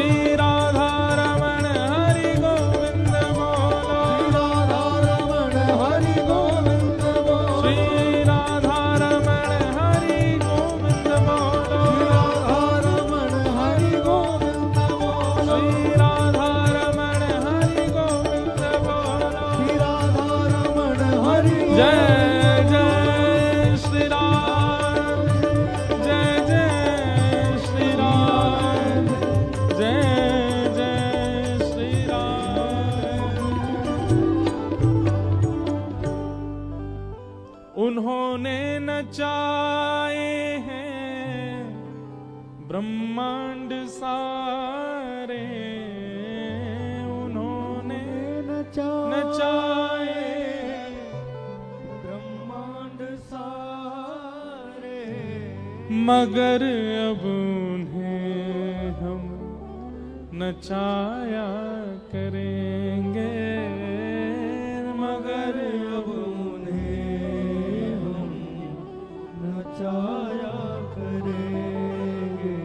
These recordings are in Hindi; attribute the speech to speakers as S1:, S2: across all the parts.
S1: श्री राधा रमण हरि गोविंद बोलो, श्री राधा रमण हरि गोविंद बोलो, श्री राधा रमण हरि गोविंद बोलो। जय जय श्री राम, जय जय श्री राम, जय जय श्री राम। उन्होंने नचाए हैं ब्रह्मांड सारे, उन्होंने नचाए
S2: ब्रह्मांड सारे,
S1: मगर अब उन्हें हम नचाया करेंगे, मगर अब
S2: उन्हें हम नचाया करेंगे।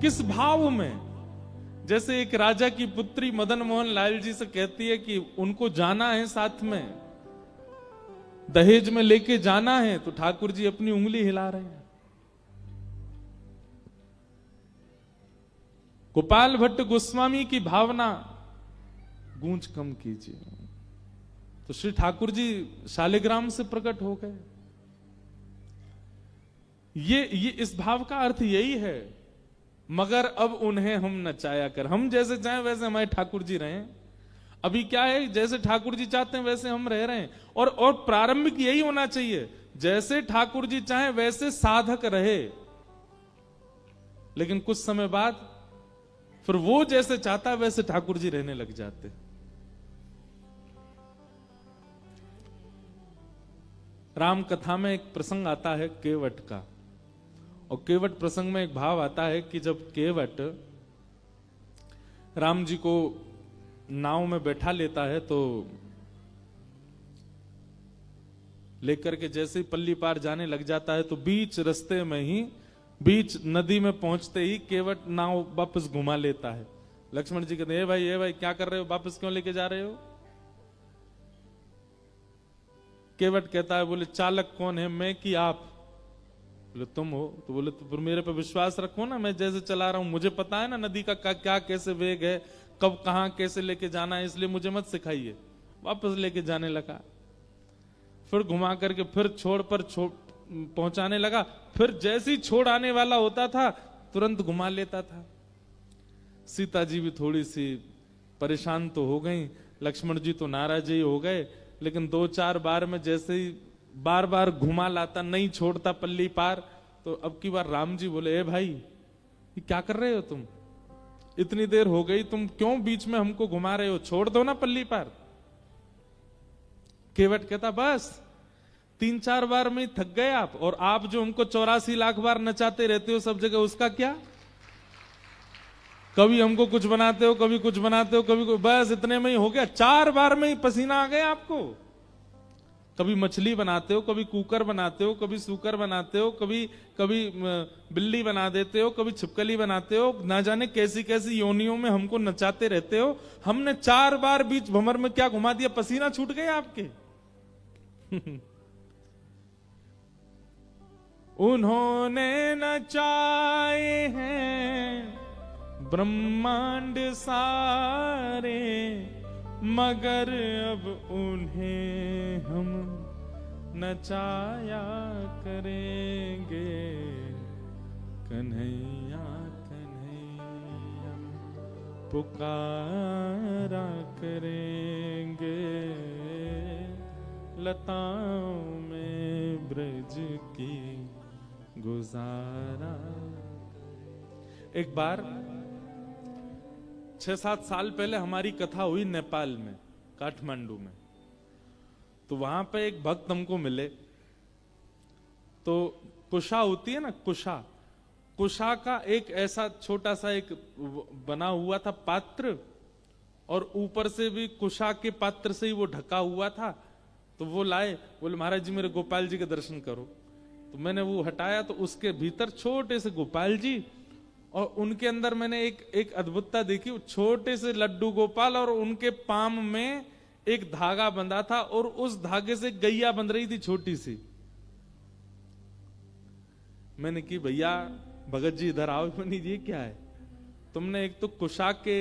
S1: किस भाव में? जैसे एक राजा की पुत्री मदन मोहन लाल जी से कहती है कि उनको जाना है साथ में, दहेज में लेके जाना है, तो ठाकुर जी अपनी उंगली हिला रहे हैं। गोपाल भट्ट गोस्वामी की भावना गूंज कम कीजिए, तो श्री ठाकुर जी शालिग्राम से प्रकट हो गए। ये इस भाव का अर्थ यही है, मगर अब उन्हें हम नचाया कर। हम जैसे चाहें वैसे हमारे ठाकुर जी रहें। अभी क्या है, जैसे ठाकुर जी चाहते हैं वैसे हम रह रहे हैं, और प्रारंभिक यही होना चाहिए, जैसे ठाकुर जी चाहें वैसे साधक रहे। लेकिन कुछ समय बाद फिर वो जैसे चाहता है वैसे ठाकुर जी रहने लग जाते। राम कथा में एक प्रसंग आता है केवट का, और केवट प्रसंग में एक भाव आता है कि जब केवट राम जी को नाव में बैठा लेता है, तो लेकर के जैसे ही पल्ली पार जाने लग जाता है, तो बीच रास्ते में ही, बीच नदी में पहुंचते ही केवट नाव वापस घुमा लेता है। लक्ष्मण जी कहते हैं, ए भाई क्या कर रहे हो, वापस क्यों लेके जा रहे हो? केवट कहता है, बोले चालक कौन है, मैं कि आप? बोले तुम हो। तो बोले तो फिर मेरे पे विश्वास रखो ना, मैं जैसे चला रहा हूं, मुझे पता है ना नदी का क्या कैसे वेग है, कब कहां कैसे लेके जाना है, इसलिए मुझे मत सिखाइए। वापस लेके जाने लगा, फिर घुमा करके फिर छोड़ पहुंचाने लगा, फिर जैसे ही छोड़ आने वाला होता था तुरंत घुमा लेता था। सीता जी भी थोड़ी सी परेशान तो हो गई, लक्ष्मण जी तो नाराज ही हो गए, लेकिन 2-4 बार में जैसे ही बार बार घुमा लाता, नहीं छोड़ता पल्ली पार, तो अब की बार राम जी बोले, ए भाई ये क्या कर रहे हो तुम, इतनी देर हो गई, तुम क्यों बीच में हमको घुमा रहे हो, छोड़ दो ना पल्ली पार। केवट कहता, बस 3-4 बार में थक गए आप, और आप जो हमको 84 लाख बार नचाते रहते हो सब जगह, उसका क्या? कभी हमको कुछ बनाते हो, कभी कुछ बनाते हो, कभी बस इतने में ही हो गया, 4 बार में ही पसीना आ गया आपको। कभी मछली बनाते हो, कभी कुकर बनाते हो, कभी सूकर बनाते हो, कभी बिल्ली बना देते हो, कभी छिपकली बनाते हो, ना जाने कैसी कैसी योनियों में हमको नचाते रहते हो। हमने 4 बार बीच भंवर में क्या घुमा दिया, पसीना छूट गए आपके। उन्होंने नचाए हैं ब्रह्मांड सारे, मगर अब उन्हें हम नचाया करेंगे। कन्हैया कन्हैया पुकारा करेंगे, लताओं में ब्रज की गुजारा। एक बार 6-7 साल पहले हमारी कथा हुई नेपाल में, काठमांडू में। तो वहां पे एक भक्त हमको मिले, तो कुशा होती है ना, कुशा का एक ऐसा छोटा सा एक बना हुआ था पात्र, और ऊपर से भी कुशा के पात्र से ही वो ढका हुआ था। तो वो लाए, बोले महाराज जी मेरे गोपाल जी के दर्शन करो। तो मैंने वो हटाया, तो उसके भीतर छोटे से गोपाल जी और उनके अंदर मैंने एक अद्भुतता देखी। छोटे से लड्डू गोपाल और उनके पाम में एक धागा बंधा था और उस धागे से गैया बंध रही थी छोटी सी। मैंने की भैया भगत जी इधर आओ। मैंने ये क्या है? तुमने एक तो कुशाक के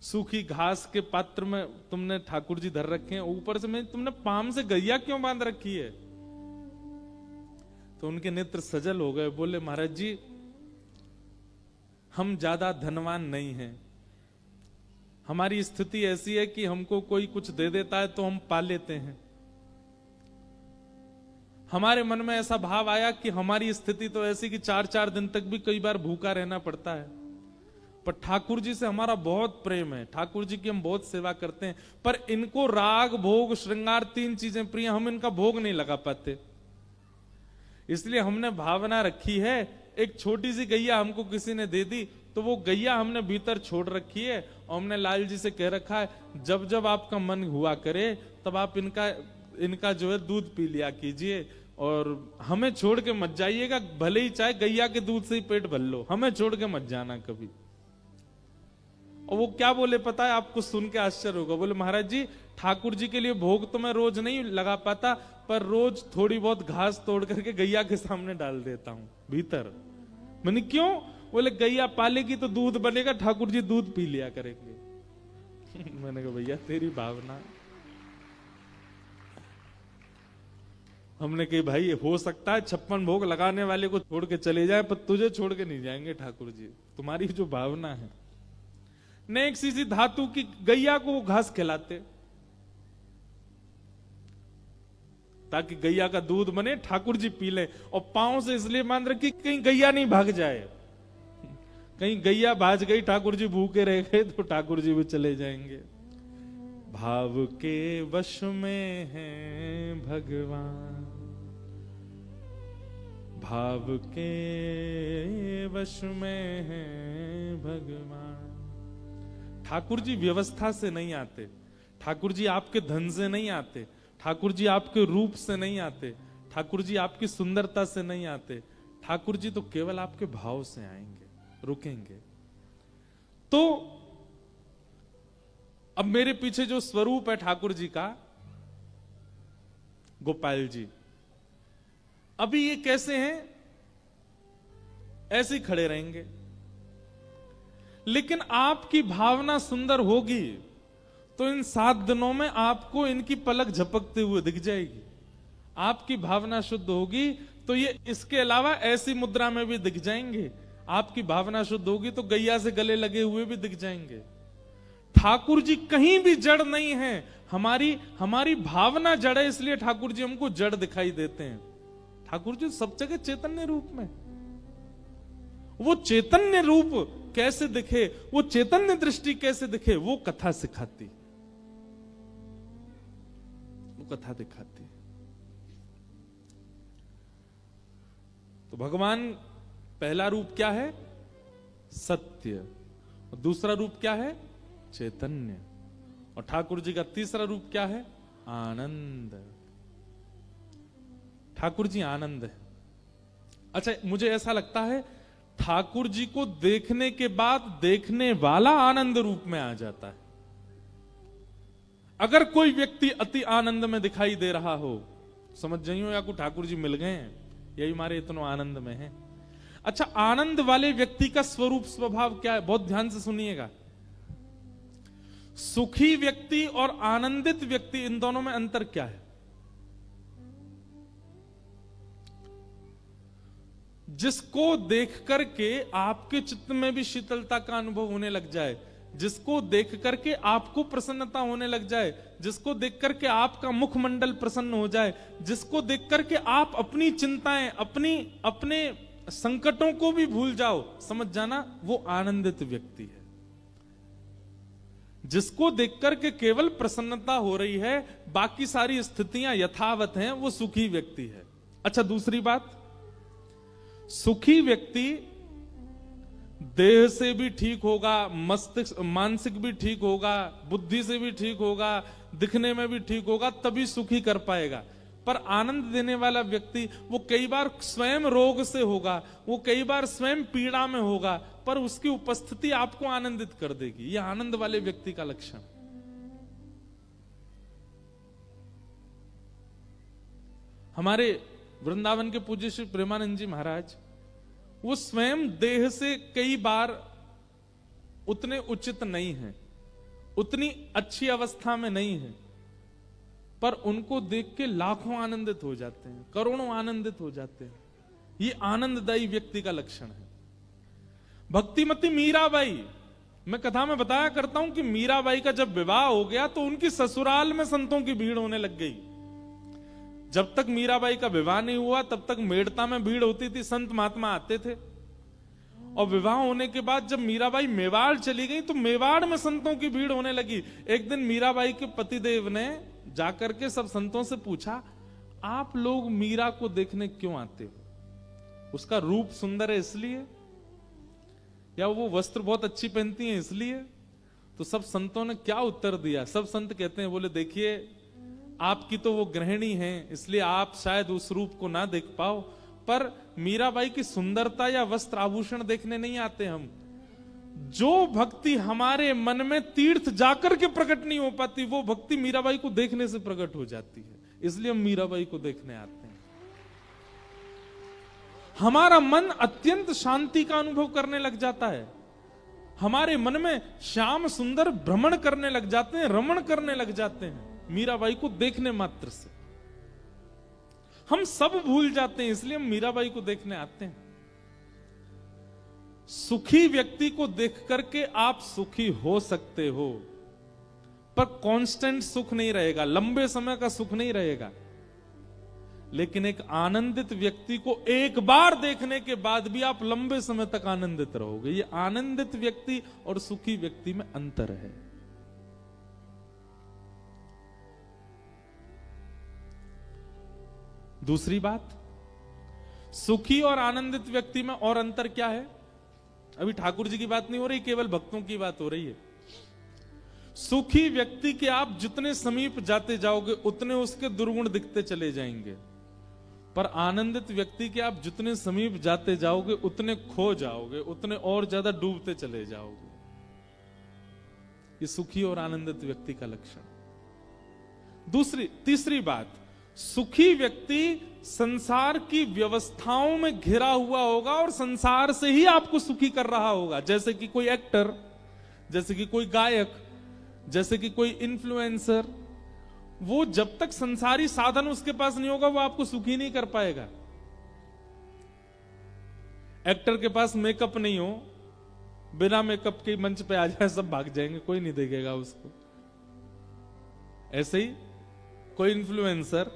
S1: सूखी घास के पात्र में तुमने ठाकुर जी धर रखे हैं, ऊपर से मैं तुमने पाम से गैया क्यों बांध रखी है? तो उनके नेत्र सजल हो गए। बोले महाराज जी हम ज्यादा धनवान नहीं हैं, हमारी स्थिति ऐसी है कि हमको कोई कुछ दे देता है तो हम पा लेते हैं। हमारे मन में ऐसा भाव आया कि हमारी स्थिति तो ऐसी कि 4-4 दिन तक भी कई बार भूखा रहना पड़ता है, पर ठाकुर जी से हमारा बहुत प्रेम है, ठाकुर जी की हम बहुत सेवा करते हैं, पर इनको राग भोग श्रृंगार 3 चीजें प्रिय, हम इनका भोग नहीं लगा पाते। इसलिए हमने भावना रखी है, एक छोटी सी गैया हमको किसी ने दे दी तो वो गैया हमने भीतर छोड़ रखी है और हमने लाल जी से कह रखा है जब जब आपका मन हुआ करे तब आप इनका जो है दूध पी लिया कीजिए और हमें छोड़ के मत जाइएगा, भले ही चाहे गैया के दूध से ही पेट भर लो, हमें छोड़ के मत जाना कभी। और वो क्या बोले पता है आपको? सुन के आश्चर्य होगा। बोले महाराज जी ठाकुर जी के लिए भोग तो मैं रोज नहीं लगा पाता, पर रोज थोड़ी बहुत घास तोड़ करके गैया के सामने डाल देता हूं भीतर। मैंने क्यों? बोले गैया पालेगी तो दूध बनेगा, ठाकुर जी दूध पी लिया करेंगे। मैंने कहा भैया तेरी भावना। हमने कही भाई हो सकता है 56 भोग लगाने वाले को छोड़ के चले जाए, पर तुझे छोड़ के नहीं जाएंगे ठाकुर जी, तुम्हारी जो भावना है। ने एक सी धातु की गैया को वो घास खिलाते ताकि गैया का दूध बने, ठाकुर जी पी ले, और पांव से इसलिए बांध रखी कहीं गैया नहीं भाग जाए। कहीं गैया भाज गई, ठाकुर जी भूखे रह गए तो ठाकुर जी भी चले जाएंगे। भाव के वश में है भगवान, भाव के वश में है भगवान। ठाकुर जी व्यवस्था से नहीं आते, ठाकुर जी आपके धन से नहीं आते, ठाकुर जी आपके रूप से नहीं आते, ठाकुर जी आपकी सुंदरता से नहीं आते, ठाकुर जी तो केवल आपके भाव से आएंगे, रुकेंगे। तो अब मेरे पीछे जो स्वरूप है ठाकुर जी का, गोपाल जी, अभी ये कैसे हैं? ऐसे ही खड़े रहेंगे, लेकिन आपकी भावना सुंदर होगी तो इन 7 दिनों में आपको इनकी पलक झपकते हुए दिख जाएगी। आपकी भावना शुद्ध होगी तो ये इसके अलावा ऐसी मुद्रा में भी दिख जाएंगे। आपकी भावना शुद्ध होगी तो गैया से गले लगे हुए भी दिख जाएंगे। ठाकुर जी कहीं भी जड़ नहीं है, हमारी भावना जड़ है, इसलिए ठाकुर जी हमको जड़ दिखाई देते हैं। ठाकुर जी सब जगह चैतन्य रूप में। वो चैतन्य रूप कैसे दिखे, वो चैतन्य दृष्टि कैसे दिखे, वो कथा सिखाती, वो कथा दिखाती। तो भगवान पहला रूप क्या है? सत्य। और दूसरा रूप क्या है? चैतन्य। और ठाकुर जी का तीसरा रूप क्या है? आनंद। ठाकुर जी आनंद है। अच्छा, मुझे ऐसा लगता है ठाकुर जी को देखने के बाद देखने वाला आनंद रूप में आ जाता है। अगर कोई व्यक्ति अति आनंद में दिखाई दे रहा हो, समझ जाइयो या को ठाकुर जी मिल गए हैं, यही हमारे इतना आनंद में है। अच्छा, आनंद वाले व्यक्ति का स्वरूप स्वभाव क्या है? बहुत ध्यान से सुनिएगा। सुखी व्यक्ति और आनंदित व्यक्ति, इन दोनों में अंतर क्या है? जिसको देख करके आपके चित्त में भी शीतलता का अनुभव होने लग जाए, जिसको देख करके आपको प्रसन्नता होने लग जाए, जिसको देख करके आपका मुखमंडल प्रसन्न हो जाए, जिसको देख करके आप अपनी चिंताएं, अपने संकटों को भी भूल जाओ, समझ जाना वो आनंदित व्यक्ति है। जिसको देख करके केवल प्रसन्नता हो रही है, बाकी सारी स्थितियां यथावत हैं, वो सुखी व्यक्ति है। अच्छा, दूसरी बात, सुखी व्यक्ति देह से भी ठीक होगा, मस्तिष्क मानसिक भी ठीक होगा, बुद्धि से भी ठीक होगा, दिखने में भी ठीक होगा, तभी सुखी कर पाएगा। पर आनंद देने वाला व्यक्ति वो कई बार स्वयं रोग से होगा, वो कई बार स्वयं पीड़ा में होगा, पर उसकी उपस्थिति आपको आनंदित कर देगी। यह आनंद वाले व्यक्ति का लक्षण। हमारे वृंदावन के पूज्य श्री प्रेमानंद जी महाराज, वो स्वयं देह से कई बार उतने उचित नहीं है, उतनी अच्छी अवस्था में नहीं है, पर उनको देख के लाखों आनंदित हो जाते हैं, करोड़ों आनंदित हो जाते हैं। ये आनंददायी व्यक्ति का लक्षण है। भक्तिमती मीराबाई, मैं कथा में बताया करता हूं कि मीराबाई का जब विवाह हो गया तो उनकी ससुराल में संतों की भीड़ होने लग गई। जब तक मीराबाई का विवाह नहीं हुआ तब तक मेड़ता में भीड़ होती थी, संत महात्मा आते थे। और विवाह होने के बाद जब मीराबाई मेवाड़ चली गई तो मेवाड़ में संतों की भीड़ होने लगी। एक दिन मीराबाई के पतिदेव ने जाकर के सब संतों से पूछा, आप लोग मीरा को देखने क्यों आते हो? उसका रूप सुंदर है इसलिए, या वो वस्त्र बहुत अच्छी पहनती हैं इसलिए? तो सब संतों ने क्या उत्तर दिया? सब संत कहते हैं, बोले देखिए आपकी तो वो गृहिणी है इसलिए आप शायद उस रूप को ना देख पाओ, पर मीराबाई की सुंदरता या वस्त्र आभूषण देखने नहीं आते हम। जो भक्ति हमारे मन में तीर्थ जाकर के प्रकट नहीं हो पाती, वो भक्ति मीराबाई को देखने से प्रकट हो जाती है, इसलिए हम मीराबाई को देखने आते हैं। हमारा मन अत्यंत शांति का अनुभव करने लग जाता है, हमारे मन में श्याम सुंदर भ्रमण करने लग जाते हैं, रमण करने लग जाते हैं मीराबाई को देखने मात्र से। हम सब भूल जाते हैं, इसलिए हम मीराबाई को देखने आते हैं। सुखी व्यक्ति को देख करके आप सुखी हो सकते हो, पर कांस्टेंट सुख नहीं रहेगा, लंबे समय का सुख नहीं रहेगा। लेकिन एक आनंदित व्यक्ति को एक बार देखने के बाद भी आप लंबे समय तक आनंदित रहोगे। ये आनंदित व्यक्ति और सुखी व्यक्ति में अंतर है। दूसरी बात, सुखी और आनंदित व्यक्ति में और अंतर क्या है? अभी ठाकुर जी की बात नहीं हो रही, केवल भक्तों की बात हो रही है। सुखी व्यक्ति के आप जितने समीप जाते जाओगे उतने उसके दुर्गुण दिखते चले जाएंगे, पर आनंदित व्यक्ति के आप जितने समीप जाते जाओगे उतने खो जाओगे, उतने और ज्यादा डूबते चले जाओगे। ये सुखी और आनंदित व्यक्ति का लक्षण। तीसरी बात, सुखी व्यक्ति संसार की व्यवस्थाओं में घिरा हुआ होगा और संसार से ही आपको सुखी कर रहा होगा। जैसे कि कोई एक्टर, जैसे कि कोई गायक, जैसे कि कोई इन्फ्लुएंसर, वो जब तक संसारी साधन उसके पास नहीं होगा वो आपको सुखी नहीं कर पाएगा। एक्टर के पास मेकअप नहीं हो, बिना मेकअप के मंच पे आ जाए सब भाग जाएंगे, कोई नहीं देखेगा उसको। ऐसे ही कोई इन्फ्लुएंसर,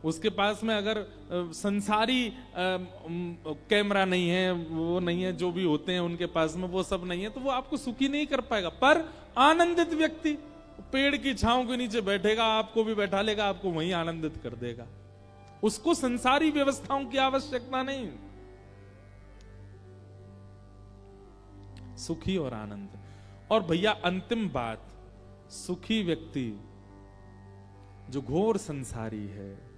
S1: उसके पास में अगर संसारी कैमरा नहीं है, वो नहीं है, जो भी होते हैं उनके पास में वो सब नहीं है, तो वो आपको सुखी नहीं कर पाएगा। पर आनंदित व्यक्ति पेड़ की छांव के नीचे बैठेगा, आपको भी बैठा लेगा, आपको वहीं आनंदित कर देगा। उसको संसारी व्यवस्थाओं की आवश्यकता नहीं। सुखी और आनंद। और भैया अंतिम बात, सुखी व्यक्ति जो घोर संसारी है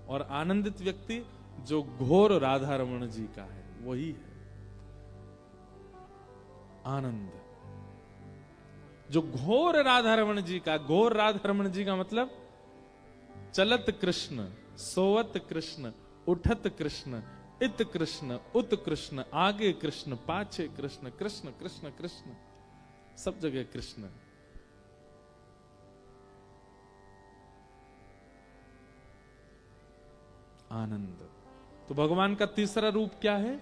S1: और आनंदित व्यक्ति जो घोर राधा रमण जी का है, वही है आनंद। जो घोर राधा रमण जी का, घोर राधा रमण जी का मतलब चलत कृष्ण, सोवत कृष्ण, उठत कृष्ण, इत कृष्ण, उत कृष्ण, आगे कृष्ण, पाछे कृष्ण, कृष्ण कृष्ण कृष्ण, सब जगह कृष्ण। आनंद। तो भगवान का तीसरा रूप क्या है?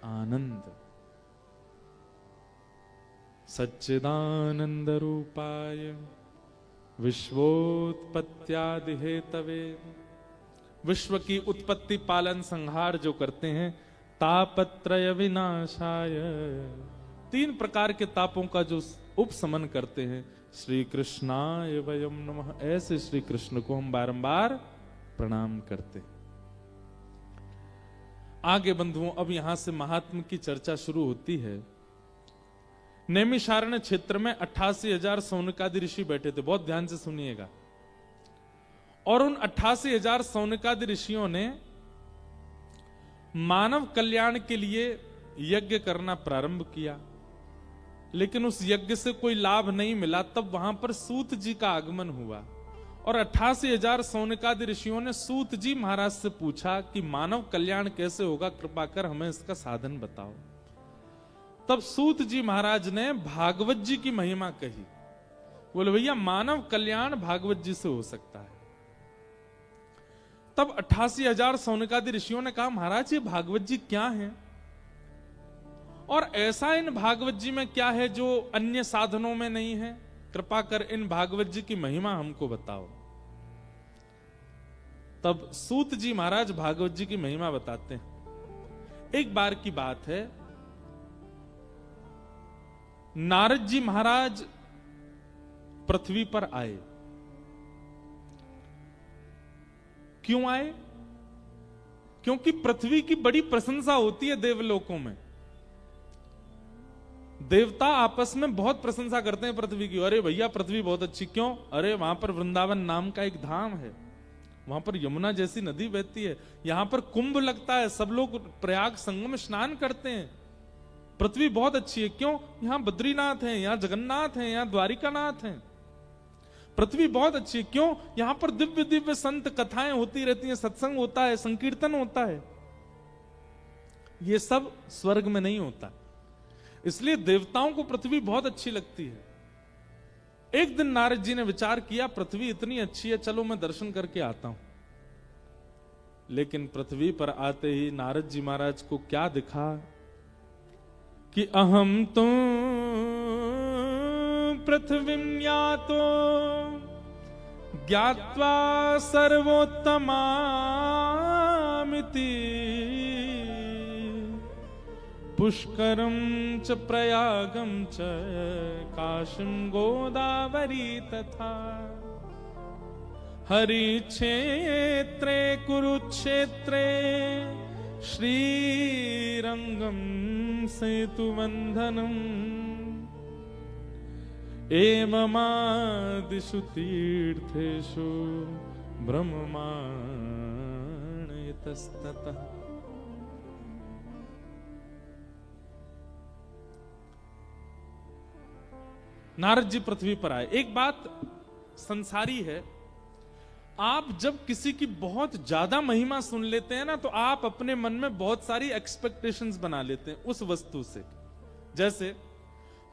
S1: आनंद। सच्चिदानंद रूपाय विश्वोत्पत्त्यादि हेतवे, विश्व की उत्पत्ति पालन संहार जो करते हैं, तापत्रय विनाशाय, 3 प्रकार के तापों का जो उपशमन करते हैं, श्री कृष्णाय वयम नमः, ऐसे श्री कृष्ण को हम बारंबार प्रणाम करते हैं। आगे बंधुओं, अब यहां से महात्म की चर्चा शुरू होती है। नैमिषारण्य क्षेत्र में 88,000 सौनकादि ऋषि बैठे थे, बहुत ध्यान से सुनिएगा। और उन 88,000 सौनकादि ऋषियों ने मानव कल्याण के लिए यज्ञ करना प्रारंभ किया, लेकिन उस यज्ञ से कोई लाभ नहीं मिला। तब वहां पर सूत जी का आगमन हुआ और 88,000 सौनकादि ऋषियों ने सूत जी महाराज से पूछा कि मानव कल्याण कैसे होगा, कृपा कर हमें इसका साधन बताओ। तब सूत जी महाराज ने भागवत जी की महिमा कही। बोले भैया मानव कल्याण भागवत जी से हो सकता है। तब 88,000 सौनकादि ऋषियों ने कहा महाराज ये भागवत जी क्या है, और ऐसा इन भागवत जी में क्या है जो अन्य साधनों में नहीं है, कृपा कर इन भागवत जी की महिमा हमको बताओ। तब सूत जी महाराज भागवत जी की महिमा बताते हैं। एक बार की बात है, नारद जी महाराज पृथ्वी पर आए। क्यों आए? क्योंकि पृथ्वी की बड़ी प्रशंसा होती है देवलोकों में। देवता आपस में बहुत प्रशंसा करते हैं पृथ्वी की। अरे भैया पृथ्वी बहुत अच्छी। क्यों? अरे वहां पर वृंदावन नाम का एक धाम है, वहां पर यमुना जैसी नदी बहती है, यहां पर कुंभ लगता है, सब लोग प्रयाग संगम में स्नान करते हैं। पृथ्वी बहुत अच्छी है। क्यों? यहां बद्रीनाथ है, यहां जगन्नाथ है, यहां द्वारिकानाथ है। पृथ्वी बहुत अच्छी है। क्यों? यहां पर दिव्य दिव्य संत कथाएं होती रहती हैं, सत्संग होता है, संकीर्तन होता है। ये सब स्वर्ग में नहीं होता, इसलिए देवताओं को पृथ्वी बहुत अच्छी लगती है। एक दिन नारद जी ने विचार किया पृथ्वी इतनी अच्छी है, चलो मैं दर्शन करके आता हूं। लेकिन पृथ्वी पर आते ही नारद जी महाराज को क्या दिखा कि अहम तो पृथ्वीं यातो ज्ञात्वा सर्वोत्तमामिति पुष्करं च प्रयागं च काशीं गोदावरी तथा हरिक्षेत्रे कुरुक्षेत्रे श्रीरंगं सेतुबन्धनम् एवमादिषु तीर्थेषु ब्रह्माण्डतस्ततः। नारद जी पृथ्वी पर आए। एक बात संसारी है, आप जब किसी की बहुत ज्यादा महिमा सुन लेते हैं ना, तो आप अपने मन में बहुत सारी एक्सपेक्टेशंस बना लेते हैं उस वस्तु से। जैसे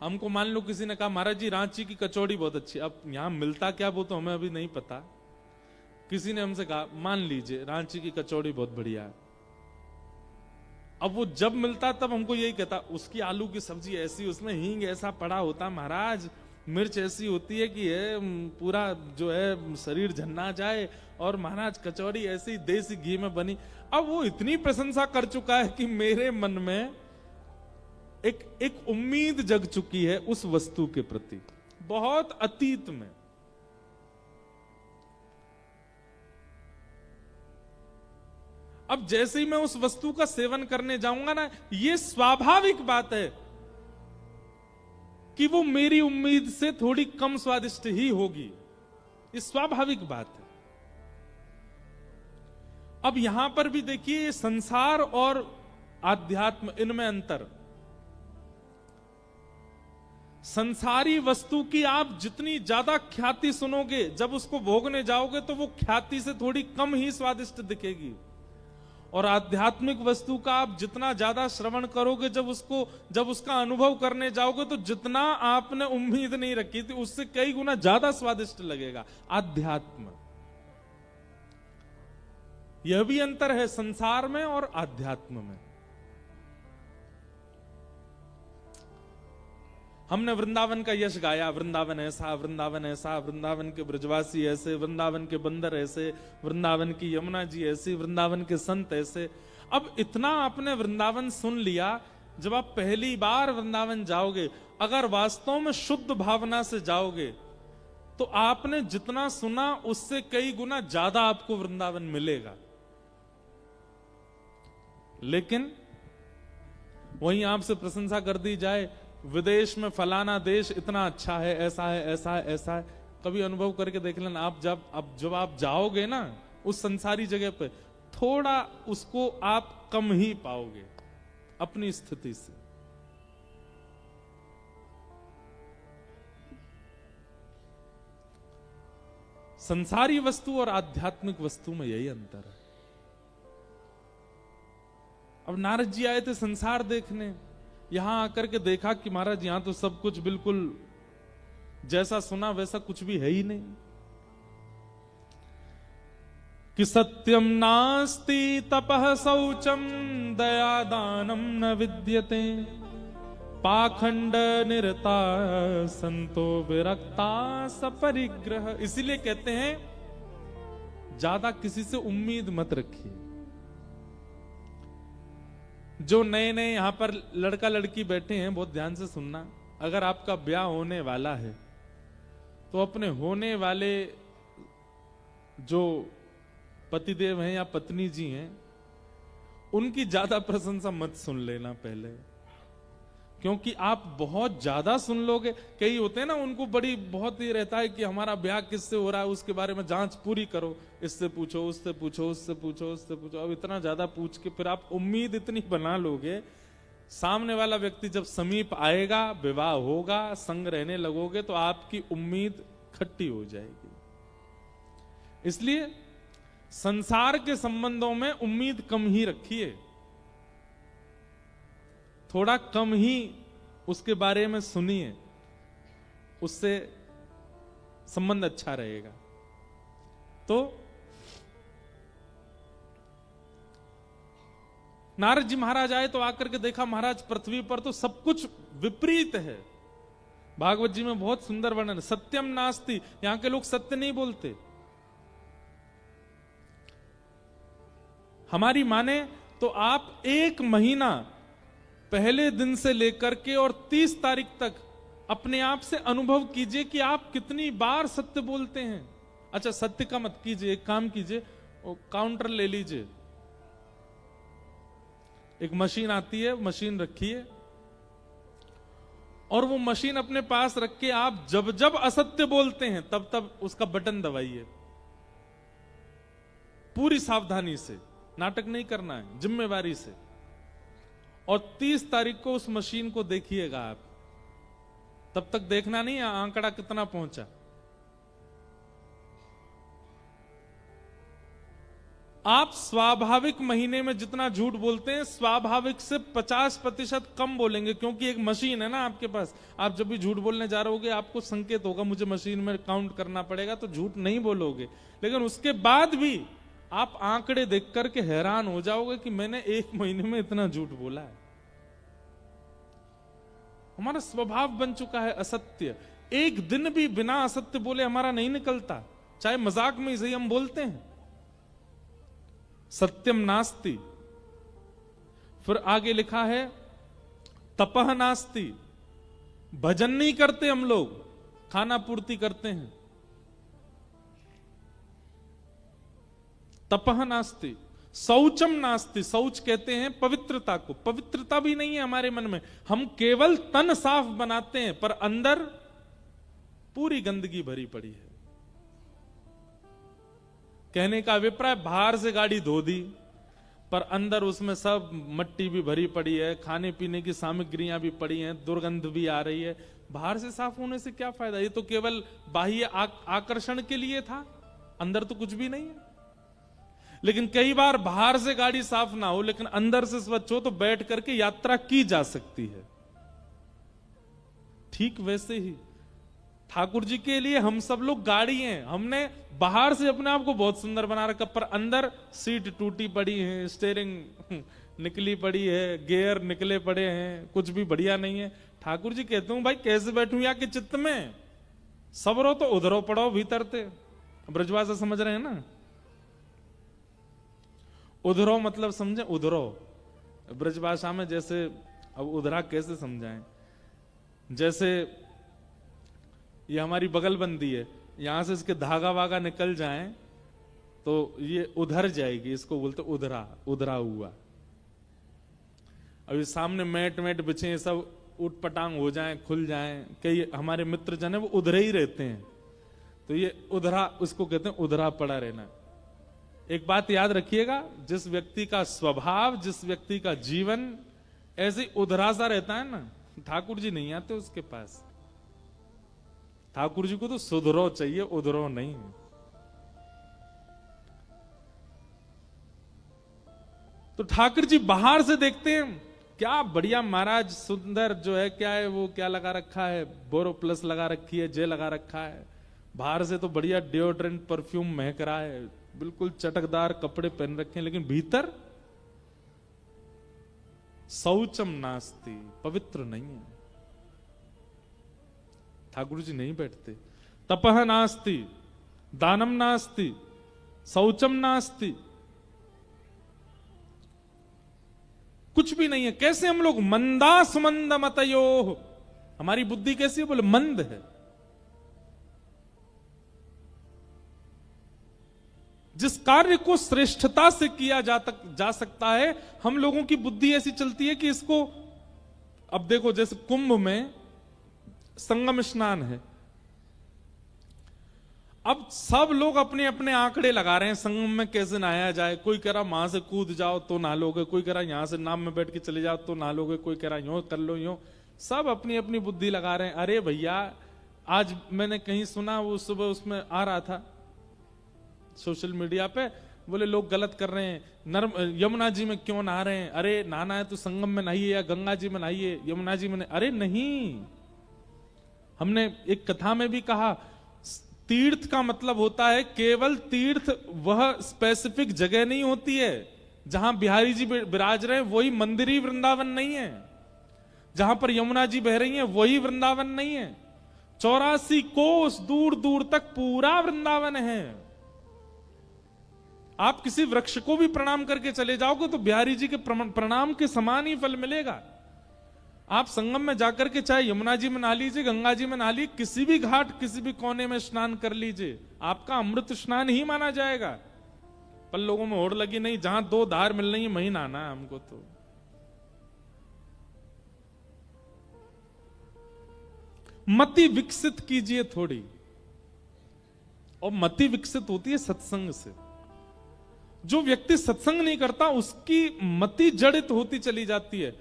S1: हमको मान लो किसी ने कहा महाराज जी रांची की कचौड़ी बहुत अच्छी। अब यहां मिलता क्या वो तो हमें अभी नहीं पता। किसी ने हमसे कहा मान लीजिए रांची की कचौड़ी बहुत बढ़िया है। अब वो जब मिलता तब हमको यही कहता उसकी आलू की सब्जी ऐसी, उसमें हींग ऐसा पड़ा होता महाराज, मिर्च ऐसी होती है कि पूरा जो है शरीर झन्ना जाए, और महाराज कचौड़ी ऐसी देसी घी में बनी। अब वो इतनी प्रशंसा कर चुका है कि मेरे मन में एक उम्मीद जग चुकी है उस वस्तु के प्रति, बहुत अतीत में। अब जैसे ही मैं उस वस्तु का सेवन करने जाऊंगा ना, ये स्वाभाविक बात है कि वो मेरी उम्मीद से थोड़ी कम स्वादिष्ट ही होगी। ये स्वाभाविक बात है। अब यहां पर भी देखिए संसार और आध्यात्म, इनमें अंतर। संसारी वस्तु की आप जितनी ज्यादा ख्याति सुनोगे, जब उसको भोगने जाओगे तो वो ख्याति से थोड़ी कम ही स्वादिष्ट दिखेगी। और आध्यात्मिक वस्तु का आप जितना ज्यादा श्रवण करोगे, जब उसका अनुभव करने जाओगे तो जितना आपने उम्मीद नहीं रखी थी उससे कई गुना ज्यादा स्वादिष्ट लगेगा। आध्यात्म, यह भी अंतर है संसार में और आध्यात्म में। हमने वृंदावन का यश गाया, वृंदावन ऐसा, वृंदावन ऐसा, वृंदावन के ब्रजवासी ऐसे, वृंदावन के बंदर ऐसे, वृंदावन की यमुना जी ऐसी, वृंदावन के संत ऐसे। अब इतना आपने वृंदावन सुन लिया, जब आप पहली बार वृंदावन जाओगे, अगर वास्तव में शुद्ध भावना से जाओगे तो आपने जितना सुना उससे कई गुना ज्यादा आपको वृंदावन मिलेगा। लेकिन वहीं आपसे प्रशंसा कर दी जाए, विदेश में फलाना देश इतना अच्छा है, ऐसा है, ऐसा है, ऐसा है। कभी अनुभव करके देख लेना, आप जब आप जाओगे ना उस संसारी जगह पे, थोड़ा उसको आप कम ही पाओगे अपनी स्थिति से। संसारी वस्तु और आध्यात्मिक वस्तु में यही अंतर है। अब नारद जी आए थे संसार देखने, यहां आकर के देखा कि महाराज यहां तो सब कुछ बिल्कुल जैसा सुना वैसा कुछ भी है ही नहीं, कि सत्यम नास्ति तपः शौचम दया दानम न विद्यते पाखंड निरता संतो विरक्ता सपरिग्रह। इसीलिए कहते हैं ज्यादा किसी से उम्मीद मत रखिए। जो नए नए यहां पर लड़का लड़की बैठे हैं, बहुत ध्यान से सुनना, अगर आपका ब्याह होने वाला है तो अपने होने वाले जो पतिदेव हैं या पत्नी जी हैं उनकी ज्यादा प्रशंसा मत सुन लेना पहले, क्योंकि आप बहुत ज्यादा सुन लोगे। कई होते हैं ना, उनको बड़ी बहुत ही रहता है कि हमारा ब्याह किससे हो रहा है उसके बारे में जांच पूरी करो, इससे पूछो उससे पूछो उससे पूछो उससे पूछो। अब इतना ज्यादा पूछ के फिर आप उम्मीद इतनी बना लोगे, सामने वाला व्यक्ति जब समीप आएगा, विवाह होगा, संग रहने लगोगे तो आपकी उम्मीद खट्टी हो जाएगी। इसलिए संसार के संबंधों में उम्मीद कम ही रखिए, थोड़ा कम ही उसके बारे में सुनिए, उससे संबंध अच्छा रहेगा। तो नारद जी महाराज आए तो आकर के देखा महाराज पृथ्वी पर तो सब कुछ विपरीत है। भागवत जी में बहुत सुंदर वर्णन, सत्यम नास्ति, यहां के लोग सत्य नहीं बोलते। हमारी माने तो आप 1 महीना पहले दिन से लेकर के और 30 तारीख तक अपने आप से अनुभव कीजिए कि आप कितनी बार सत्य बोलते हैं। अच्छा, सत्य का मत कीजिए, एक काम कीजिए, काउंटर ले लीजिए, एक मशीन आती है, मशीन रखिए और वो मशीन अपने पास रख के आप जब जब असत्य बोलते हैं तब तब उसका बटन दबाइए, पूरी सावधानी से, नाटक नहीं करना है, जिम्मेवारी से। और 30 तारीख को उस मशीन को देखिएगा आप, तब तक देखना नहीं आंकड़ा कितना पहुंचा। आप स्वाभाविक महीने में जितना झूठ बोलते हैं स्वाभाविक से 50% कम बोलेंगे, क्योंकि एक मशीन है ना आपके पास। आप जब भी झूठ बोलने जा रहे होगे आपको संकेत होगा मुझे मशीन में काउंट करना पड़ेगा, तो झूठ नहीं बोलोगे। लेकिन उसके बाद भी आप आंकड़े देख करके हैरान हो जाओगे कि मैंने 1 महीने में इतना झूठ बोला है। हमारा स्वभाव बन चुका है असत्य। एक दिन भी बिना असत्य बोले हमारा नहीं निकलता, चाहे मजाक में ही हम बोलते हैं। सत्यम नास्ति। फिर आगे लिखा है तपह नास्ति, भजन नहीं करते हम लोग, खाना पूर्ति करते हैं। तपह नास्ति। शौचम नास्ति, शौच कहते हैं पवित्रता को, पवित्रता भी नहीं है हमारे मन में। हम केवल तन साफ बनाते हैं पर अंदर पूरी गंदगी भरी पड़ी है। कहने का अभिप्राय, बाहर से गाड़ी धो दी पर अंदर उसमें सब मट्टी भी भरी पड़ी है, खाने पीने की सामग्रियां भी पड़ी हैं, दुर्गंध भी आ रही है। बाहर से साफ होने से क्या फायदा, ये तो केवल बाह्य आकर्षण के लिए था, अंदर तो कुछ भी नहीं है। लेकिन कई बार बाहर से गाड़ी साफ ना हो लेकिन अंदर से स्वच्छ हो तो बैठ करके यात्रा की जा सकती है। ठीक वैसे ही ठाकुर जी के लिए हम सब लोग गाड़ी हैं। हमने बाहर से अपने आप को बहुत सुंदर बना रखा पर अंदर सीट टूटी पड़ी है, स्टीयरिंग निकली पड़ी है, गियर निकले पड़े हैं, कुछ भी बढ़िया नहीं है। ठाकुर जी कहते हूं भाई कैसे बैठूं या कि चित्त में, सबरो तो उधरो पड़ो भीतर थे। ब्रजभाषा समझ रहे हैं ना, उधरो मतलब समझे, उधरो ब्रजभाषा में। जैसे अब उधरा कैसे समझाएं, जैसे ये हमारी बगलबंदी है, यहां से इसके धागा वागा निकल जाएं तो ये उधर जाएगी, इसको बोलते उधरा, उधरा हुआ। अभी सामने मैट बिछे सब उठ पटांग हो जाएं, खुल जाएं। कई हमारे मित्र जन है वो उधरे ही रहते हैं, तो ये उधरा, उसको कहते हैं उधरा पड़ा रहना। एक बात याद रखिएगा, जिस व्यक्ति का स्वभाव, जिस व्यक्ति का जीवन ऐसे उधरा सा रहता है ना, ठाकुर जी नहीं आते उसके पास। ठाकुर जी को तो सुधरो चाहिए, उधरो नहीं। तो ठाकुर जी बाहर से देखते हैं, क्या बढ़िया महाराज, सुंदर जो है, क्या है वो, क्या लगा रखा है, बोरो प्लस लगा रखी है, जे लगा रखा है। बाहर से तो बढ़िया डिओड्रेंट परफ्यूम महक रहा है, बिल्कुल चटकदार कपड़े पहन रखे हैं, लेकिन भीतर शौचम नास्ति, पवित्र नहीं है। ठाकुर जी नहीं बैठते। तपह नास्ति, दानम नास्ति, शौचम नास्ति, कुछ भी नहीं है। कैसे हम लोग मंदा सुमंद मतयो, हमारी बुद्धि कैसी है, बोले मंद है। जिस कार्य को श्रेष्ठता से किया जा सकता है, हम लोगों की बुद्धि ऐसी चलती है कि इसको, अब देखो जैसे कुंभ में संगम स्नान है, अब सब लोग अपने अपने आंकड़े लगा रहे हैं संगम में कैसे नहाया जाए। कोई कह रहा वहां से कूद जाओ तो नहा लोगे, कोई कह रहा यहां से नाव में बैठ के चले जाओ तो नहा लोगे, कोई कह रहा यूं कर लो यूं। सब अपनी अपनी बुद्धि लगा रहे हैं। अरे भैया, आज मैंने कहीं सुना, वो सुबह उसमें आ रहा था सोशल मीडिया पे, बोले लोग गलत कर रहे हैं, यमुना जी में क्यों नहा रहे हैं। अरे नहाना है तो संगम में नहाइए या गंगा जी में नहाइए, यमुना जी में। अरे नहीं, हमने एक कथा में भी कहा, तीर्थ का मतलब होता है केवल तीर्थ, वह स्पेसिफिक जगह नहीं होती है। जहां बिहारी जी विराज रहे हैं वही मंदिर ही वृंदावन नहीं है, जहां पर यमुना जी बह रही हैं वही वृंदावन नहीं है। 84 कोस दूर दूर तक पूरा वृंदावन है। आप किसी वृक्ष को भी प्रणाम करके चले जाओगे तो बिहारी जी के प्रणाम के समान ही फल मिलेगा। आप संगम में जाकर के चाहे यमुना जी में नहा लीजिए, गंगा जी में नहा लीजिए, किसी भी घाट किसी भी कोने में स्नान कर लीजिए, आपका अमृत स्नान ही माना जाएगा। पर लोगों में होड़ लगी, नहीं जहां 2 धार मिल रही है वहीं नहाना है हमको। तो मति विकसित कीजिए थोड़ी, और मति विकसित होती है सत्संग से। जो व्यक्ति सत्संग नहीं करता उसकी मति जड़ित होती चली जाती है,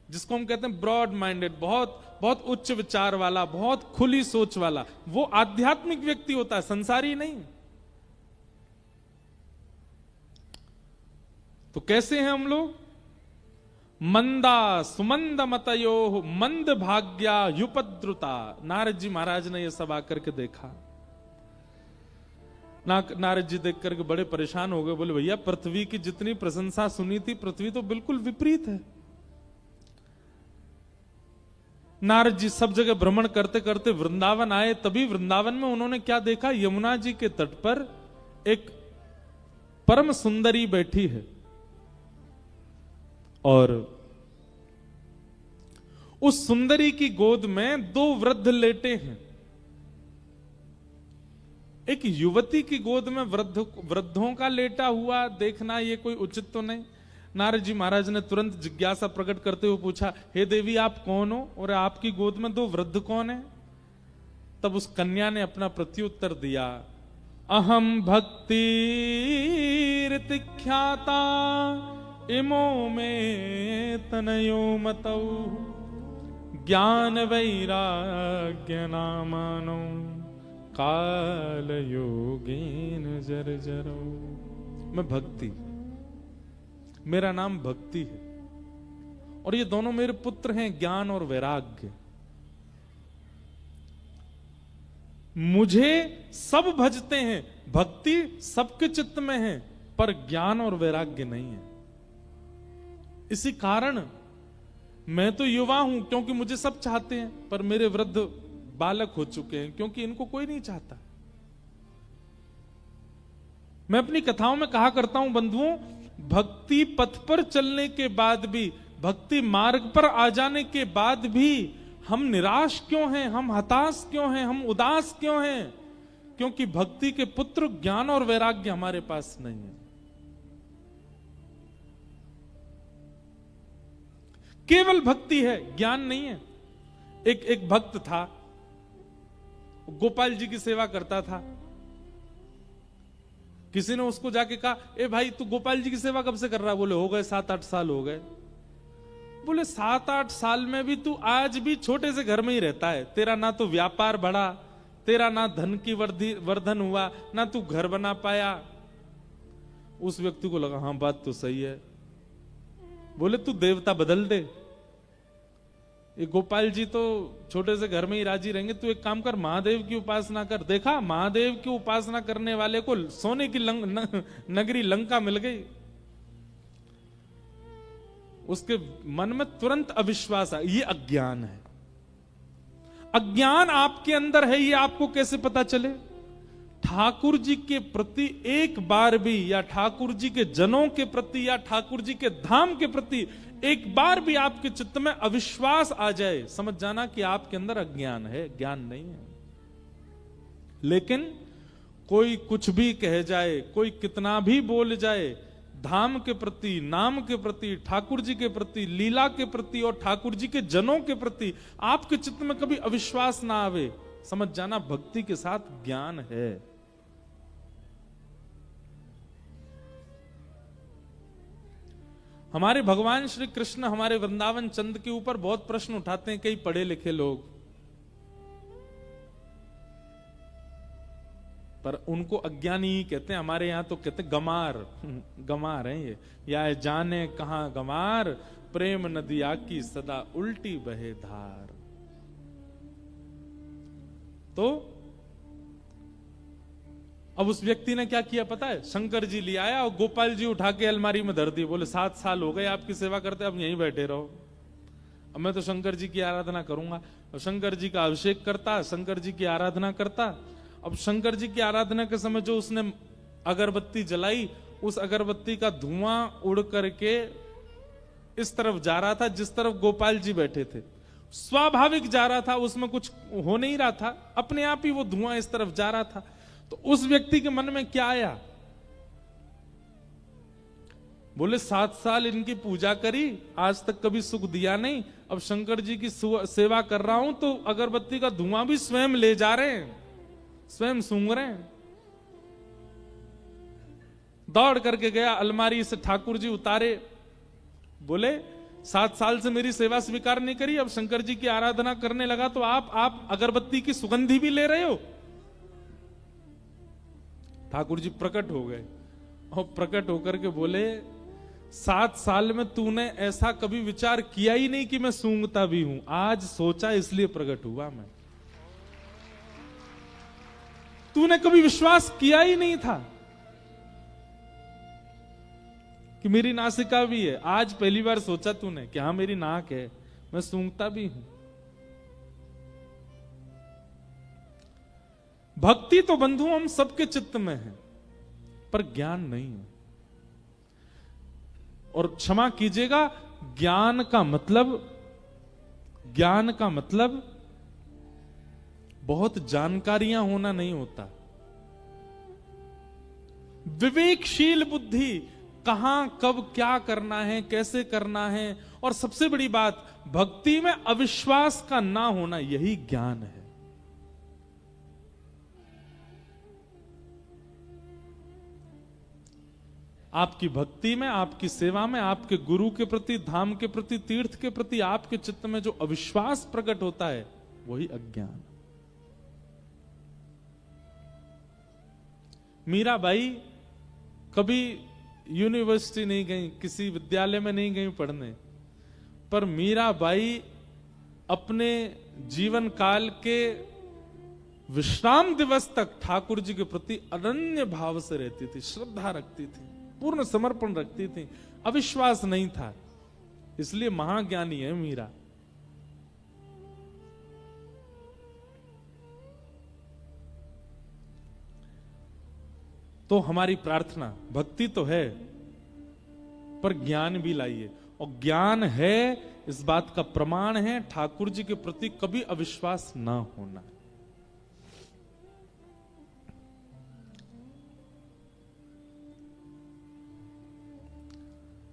S1: जिसको हम कहते हैं ब्रॉड माइंडेड, बहुत बहुत उच्च विचार वाला, बहुत खुली सोच वाला, वो आध्यात्मिक व्यक्ति होता है, संसारी नहीं। तो कैसे हैं हम लोग? मंदा सुमंद मतयो मंद भाग्या युपद्रुता। नारद जी महाराज ने यह सब आकर के देखा। नारद जी देख करके बड़े परेशान हो गए, बोले भैया पृथ्वी की जितनी प्रशंसा सुनी थी, पृथ्वी तो बिल्कुल विपरीत है। नारद जी सब जगह भ्रमण करते करते वृंदावन आए, तभी वृंदावन में उन्होंने क्या देखा, यमुना जी के तट पर एक परम सुंदरी बैठी है और उस सुंदरी की गोद में 2 वृद्ध लेटे हैं। एक युवती की गोद में वृद्धों का लेटा हुआ देखना ये कोई उचित तो नहीं। नारद जी महाराज ने तुरंत जिज्ञासा प्रकट करते हुए पूछा, हे देवी आप कौन हो और आपकी गोद में 2 वृद्ध कौन है? तब उस कन्या ने अपना प्रत्युत्तर दिया, अहम भक्ति ख्याता इमो में तनयो मतौ ज्ञान वैराग्य नामानो काल योगेन जर्जरो। मैं भक्ति, मेरा नाम भक्ति है, और ये दोनों मेरे पुत्र हैं ज्ञान और वैराग्य। मुझे सब भजते हैं, भक्ति सबके चित्त में है, पर ज्ञान और वैराग्य नहीं है। इसी कारण मैं तो युवा हूं क्योंकि मुझे सब चाहते हैं, पर मेरे वृद्ध बालक हो चुके हैं क्योंकि इनको कोई नहीं चाहता। मैं अपनी कथाओं में कहा करता हूं बंधुओं, भक्ति पथ पर चलने के बाद भी, भक्ति मार्ग पर आ जाने के बाद भी हम निराश क्यों हैं, हम हताश क्यों हैं, हम उदास क्यों हैं? क्योंकि भक्ति के पुत्र ज्ञान और वैराग्य हमारे पास नहीं है। केवल भक्ति है, ज्ञान नहीं है। एक भक्त था, गोपाल जी की सेवा करता था। किसी ने उसको जाके कहा, ए भाई तू गोपाल जी की सेवा कब से कर रहा है? बोले हो गए 7-8 साल हो गए। बोले 7-8 साल में भी तू आज भी छोटे से घर में ही रहता है, तेरा ना तो व्यापार बढ़ा, तेरा ना धन की वर्धन हुआ, ना तू घर बना पाया। उस व्यक्ति को लगा हाँ बात तो सही है। बोले तू देवता बदल दे, ये गोपाल जी तो छोटे से घर में ही राजी रहेंगे, तू एक काम कर महादेव की उपासना कर। देखा, महादेव की उपासना करने वाले को सोने की नगरी लंका मिल गई। उसके मन में तुरंत अविश्वास आया, ये अज्ञान है। अज्ञान आपके अंदर है, ये आपको कैसे पता चले? ठाकुर जी के प्रति एक बार भी, या ठाकुर जी के जनों के प्रति, या ठाकुर जी के धाम के प्रति एक बार भी आपके चित्त में अविश्वास आ जाए, समझ जाना कि आपके अंदर अज्ञान है, ज्ञान नहीं है। लेकिन कोई कुछ भी कह जाए, कोई कितना भी बोल जाए, धाम के प्रति, नाम के प्रति, ठाकुर जी के प्रति, लीला के प्रति और ठाकुर जी के जनों के प्रति आपके चित्त में कभी अविश्वास ना आवे, समझ जाना भक्ति के साथ ज्ञान है। हमारे भगवान श्री कृष्ण हमारे वृंदावन चंद के ऊपर बहुत प्रश्न उठाते हैं कई पढ़े लिखे लोग, पर उनको अज्ञानी ही कहते हैं। हमारे यहां तो कहते गमार, गमार है ये, या जाने कहां गमार, प्रेम नदिया की सदा उल्टी बहे धार। तो अब उस व्यक्ति ने क्या किया पता है? शंकर जी ले आया और गोपाल जी उठा के अलमारी में धर दिए। बोले 7 साल हो गए आपकी सेवा करते, अब यहीं बैठे रहो, अब मैं तो शंकर जी की आराधना करूंगा। और शंकर जी का अभिषेक करता, शंकर जी की आराधना करता। अब शंकर जी की आराधना के समय जो उसने अगरबत्ती जलाई, उस अगरबत्ती का धुआं उड़ करके इस तरफ जा रहा था जिस तरफ गोपाल जी बैठे थे। स्वाभाविक जा रहा था, उसमें कुछ हो नहीं रहा था, अपने आप ही वो धुआं इस तरफ जा रहा था। तो उस व्यक्ति के मन में क्या आया? बोले 7 साल इनकी पूजा करी, आज तक कभी सुख दिया नहीं, अब शंकर जी की सेवा कर रहा हूं तो अगरबत्ती का धुआं भी स्वयं ले जा रहे हैं, स्वयं सूंघ रहे हैं। दौड़ करके गया, अलमारी से ठाकुर जी उतारे। बोले 7 साल से मेरी सेवा स्वीकार नहीं करी, अब शंकर जी की आराधना करने लगा तो आप अगरबत्ती की सुगंधी भी ले रहे हो। ठाकुर जी प्रकट हो गए और प्रकट होकर के बोले 7 साल में तूने ऐसा कभी विचार किया ही नहीं कि मैं सूंघता भी हूं, आज सोचा इसलिए प्रकट हुआ मैं। तूने कभी विश्वास किया ही नहीं था कि मेरी नासिका भी है, आज पहली बार सोचा तूने कि हाँ मेरी नाक है, मैं सूंघता भी हूं। भक्ति तो बंधु हम सबके चित्त में है, पर ज्ञान नहीं है। और क्षमा कीजिएगा, ज्ञान का मतलब बहुत जानकारियां होना नहीं होता। विवेकशील बुद्धि, कहां कब क्या करना है, कैसे करना है, और सबसे बड़ी बात भक्ति में अविश्वास का ना होना, यही ज्ञान है। आपकी भक्ति में, आपकी सेवा में, आपके गुरु के प्रति, धाम के प्रति, तीर्थ के प्रति आपके चित्त में जो अविश्वास प्रकट होता है, वही अज्ञान। मीराबाई कभी यूनिवर्सिटी नहीं गई, किसी विद्यालय में नहीं गई पढ़ने, पर मीराबाई अपने जीवन काल के विश्राम दिवस तक ठाकुर जी के प्रति अनन्य भाव से रहती थी, श्रद्धा रखती थी, पूर्ण समर्पण रखती थी, अविश्वास नहीं था। इसलिए महाज्ञानी है मीरा। तो हमारी प्रार्थना, भक्ति तो है पर ज्ञान भी लाइए, और ज्ञान है इस बात का प्रमाण है ठाकुर जी के प्रति कभी अविश्वास ना होना।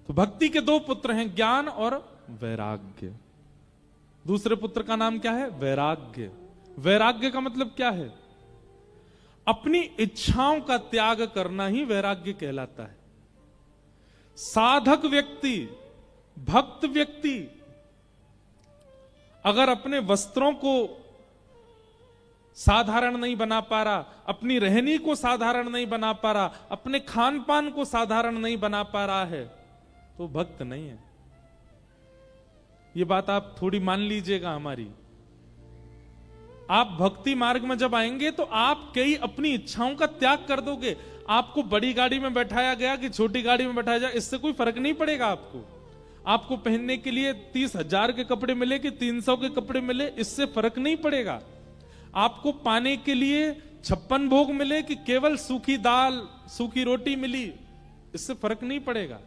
S1: तो भक्ति के 2 पुत्र हैं, ज्ञान और वैराग्य। दूसरे पुत्र का नाम क्या है? वैराग्य। वैराग्य का मतलब क्या है? अपनी इच्छाओं का त्याग करना ही वैराग्य कहलाता है। साधक व्यक्ति, भक्त व्यक्ति अगर अपने वस्त्रों को साधारण नहीं बना पा रहा, अपनी रहनी को साधारण नहीं बना पा रहा, अपने खान पान को साधारण नहीं बना पा रहा है, तो भक्त नहीं है। ये बात आप थोड़ी मान लीजिएगा हमारी। आप भक्ति मार्ग में जब आएंगे तो आप कई अपनी इच्छाओं का त्याग कर दोगे। आपको बड़ी गाड़ी में बैठाया गया कि छोटी गाड़ी में बैठाया जाए, इससे कोई फर्क नहीं पड़ेगा आपको। आपको पहनने के लिए 30,000 के कपड़े मिले कि 300 के कपड़े मिले, इससे फर्क नहीं पड़ेगा। आपको पाने के लिए 56 भोग मिले कि केवल सूखी दाल सूखी रोटी मिली, इससे फर्क नहीं पड़ेगा।